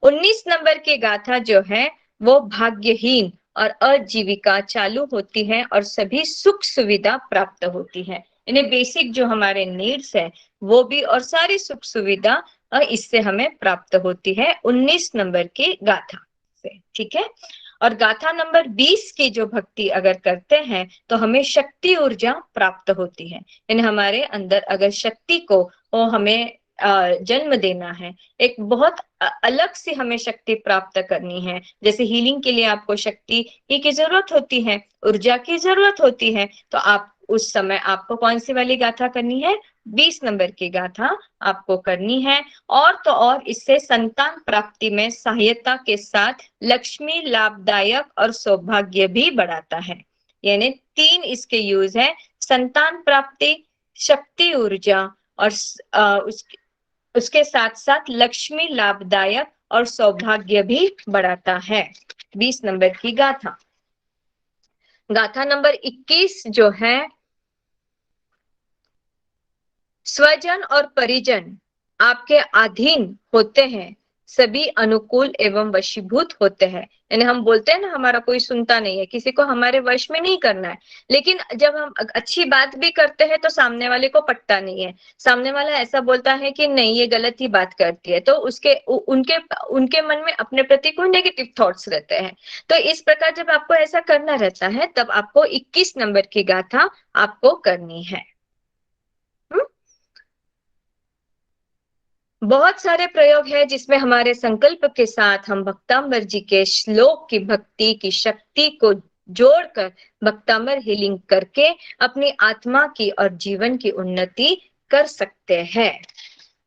[SPEAKER 2] 19 नंबर की गाथा जो है वो भाग्यहीन और आजीविका चालू होती है और सभी सुख सुविधा प्राप्त होती है, यानी बेसिक जो हमारे नीड्स है वो भी और सारी सुख सुविधा इससे हमें प्राप्त होती है 19 नंबर की गाथा से। ठीक है। और गाथा नंबर 20 की जो भक्ति अगर करते हैं तो हमें शक्ति ऊर्जा प्राप्त होती है, यानी हमारे अंदर अगर शक्ति को वो हमें जन्म देना है, एक बहुत अलग से हमें शक्ति प्राप्त करनी है। जैसे हीलिंग के लिए आपको शक्ति की जरूरत होती है, ऊर्जा की जरूरत होती है, तो आप उस समय आपको कौन सी वाली गाथा करनी है? 20 नंबर की गाथा आपको करनी है। और तो और इससे संतान प्राप्ति में सहायता के साथ लक्ष्मी लाभदायक और सौभाग्य भी बढ़ाता है, यानी 3 इसके यूज है, संतान प्राप्ति, शक्ति ऊर्जा और उसके साथ साथ लक्ष्मी लाभदायक और सौभाग्य भी बढ़ाता है। 20 नंबर की गाथा। गाथा नंबर 21 जो है, स्वजन और परिजन आपके अधीन होते हैं, सभी अनुकूल एवं वशीभूत होते हैं, यानी हम बोलते हैं ना हमारा कोई सुनता नहीं है, किसी को हमारे वश में नहीं करना है, लेकिन जब हम अच्छी बात भी करते हैं तो सामने वाले को पटता नहीं है, सामने वाला ऐसा बोलता है कि नहीं ये गलत ही बात करती है, तो उनके मन में अपने प्रति कोई नेगेटिव थॉट्स रहते हैं। तो इस प्रकार जब आपको ऐसा करना रहता है तब आपको 21 नंबर की गाथा आपको करनी है। बहुत सारे प्रयोग है जिसमें हमारे संकल्प के साथ हम भक्तांबर जी के श्लोक की भक्ति की शक्ति को जोड़कर भक्तांबर हीलिंग करके अपनी आत्मा की और जीवन की उन्नति कर सकते हैं।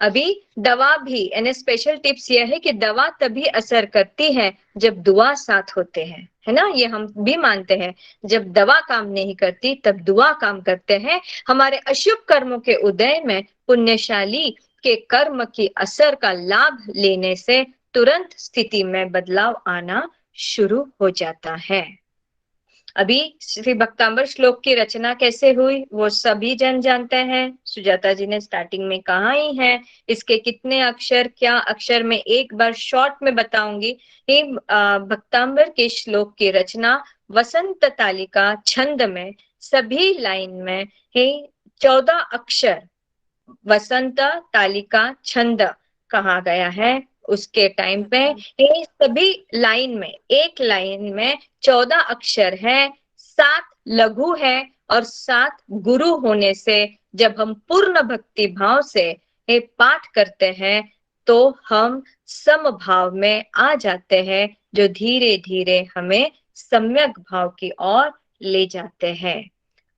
[SPEAKER 2] अभी दवा भी, यानी स्पेशल टिप्स यह है कि दवा तभी असर करती है जब दुआ साथ होते हैं, है ना, ये हम भी मानते हैं। जब दवा काम नहीं करती तब दुआ काम करते हैं। हमारे अशुभ कर्मों के उदय में पुण्यशाली के कर्म की असर का लाभ लेने से तुरंत स्थिति में बदलाव आना शुरू हो जाता है। अभी श्री भक्तांबर श्लोक की रचना कैसे हुई वो सभी जन जानते हैं, सुजाता जी ने स्टार्टिंग में कहा ही है। इसके कितने अक्षर, क्या अक्षर, में एक बार शॉर्ट में बताऊंगी। भक्तांबर के श्लोक की रचना वसंत तालिका छंद में सभी लाइन में ही 14 अक्षर वसंत तालिका छंद कहा गया है। उसके टाइम पे ये सभी लाइन में, एक लाइन में 14 अक्षर है, 7 लघु है और 7 गुरु होने से जब हम पूर्ण भक्ति भाव से ये पाठ करते हैं तो हम समभाव में आ जाते हैं, जो धीरे धीरे हमें सम्यक भाव की ओर ले जाते हैं।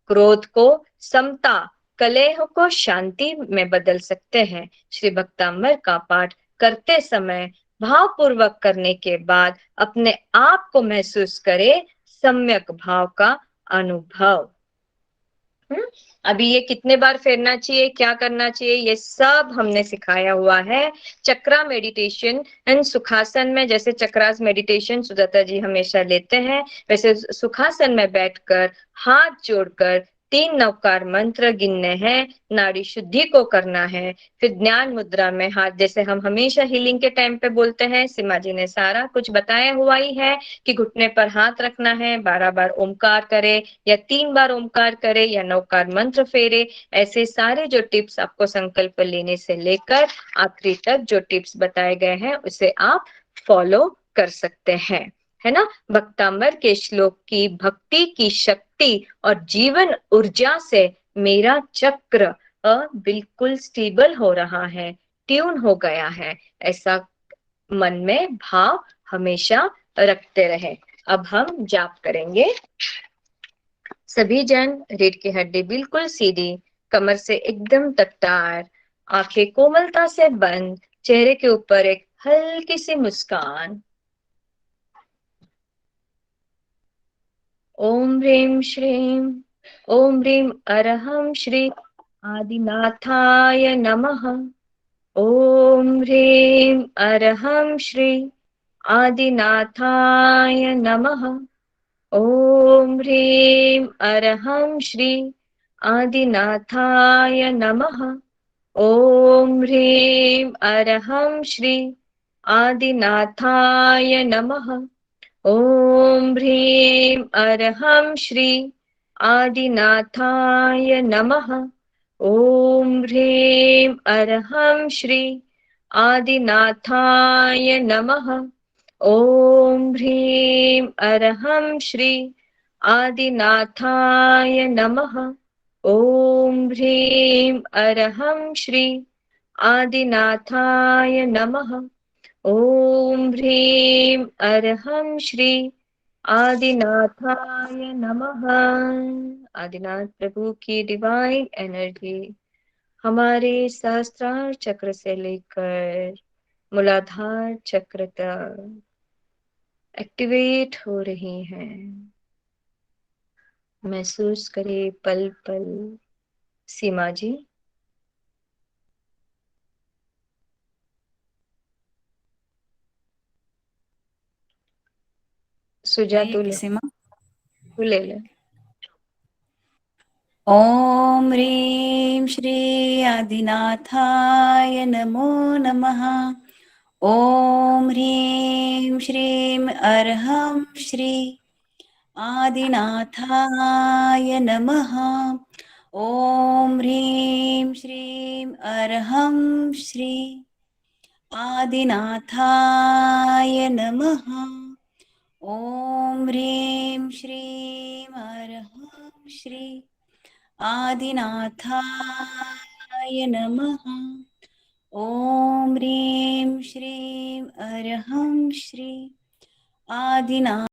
[SPEAKER 2] क्रोध को समता, कलह को शांति में बदल सकते हैं। श्री भक्तांबर का पाठ करते समय भावपूर्वक करने के बाद अपने आप को महसूस करे सम्यक भाव का अनुभव। अभी ये कितने बार फेरना चाहिए, क्या करना चाहिए, ये सब हमने सिखाया हुआ है। चक्रा मेडिटेशन एंड सुखासन में, जैसे चक्रास मेडिटेशन सुजाता जी हमेशा लेते हैं, वैसे सुखासन में बैठकर हाथ जोड़कर 3 नवकार मंत्र गिनने हैं, नाड़ी शुद्धि को करना है। फिर ज्ञान मुद्रा में हाथ, जैसे हम हमेशा हीलिंग के टाइम पे बोलते हैं, सीमा जी ने सारा कुछ बताया हुआ ही है कि घुटने पर हाथ रखना है, 12 बार ओमकार करे या 3 बार ओमकार करे या नवकार मंत्र फेरे। ऐसे सारे जो टिप्स आपको संकल्प लेने से लेकर आखिरी तक जो टिप्स बताए गए हैं उसे आप फॉलो कर सकते हैं, है ना। भक्तांबर के श्लोक की भक्ति की शक्ति और जीवन ऊर्जा से मेरा चक्र बिल्कुल स्टेबल हो रहा है, ट्यून हो गया है, ऐसा मन में भाव हमेशा रखते रहें। अब हम जाप करेंगे। सभी जन रीढ़ की हड्डी बिल्कुल सीधी, कमर से एकदम तकतार, आंखें कोमलता से बंद, चेहरे के ऊपर एक हल्की सी मुस्कान। ओम ह्रीं श्रीं, ओम ह्रीं अरहं श्री आदिनाथाय नमः। ओम ह्रीं अरहं श्री आदिनाथाय नमः। ओम ह्रीं अरहं श्री आदिनाथाय नमः। ओम ह्रीं अरहं श्री आदिनाथाय नमः। ओम ह्रीं अरहं श्री आदिनाथाय नमः। ओम ह्रीं अरहं श्री आदिनाथाय नमः। ओम ह्रीं अरहं श्री आदिनाथाय नमः। ओम ह्रीं अरहं श्री आदिनाथाय नमः। ओम ह्रीं अरहं श्री आदिनाथाय नमः। आदिनाथ प्रभु की डिवाइन एनर्जी हमारे सहस्त्रार चक्र से लेकर मूलाधार चक्र तक एक्टिवेट हो रही है। महसूस करें पल पल। सीमा जी। सुजा तू ले,
[SPEAKER 1] सीमा।
[SPEAKER 2] तू ले ले।
[SPEAKER 1] ओम ह्रीं श्री आदिनाथाय नमो नमः। ओम ह्रीं श्रीं अरहं श्री आदिनाथाय नमः। ओम ह्रीं श्रीं अरहं श्री आदिनाथाय नमः। ओम ह्रीं श्रीं अरहं श्री आदिनाथाय नमः। ओम ह्रीं श्रीं अरहं श्री आदिनाथ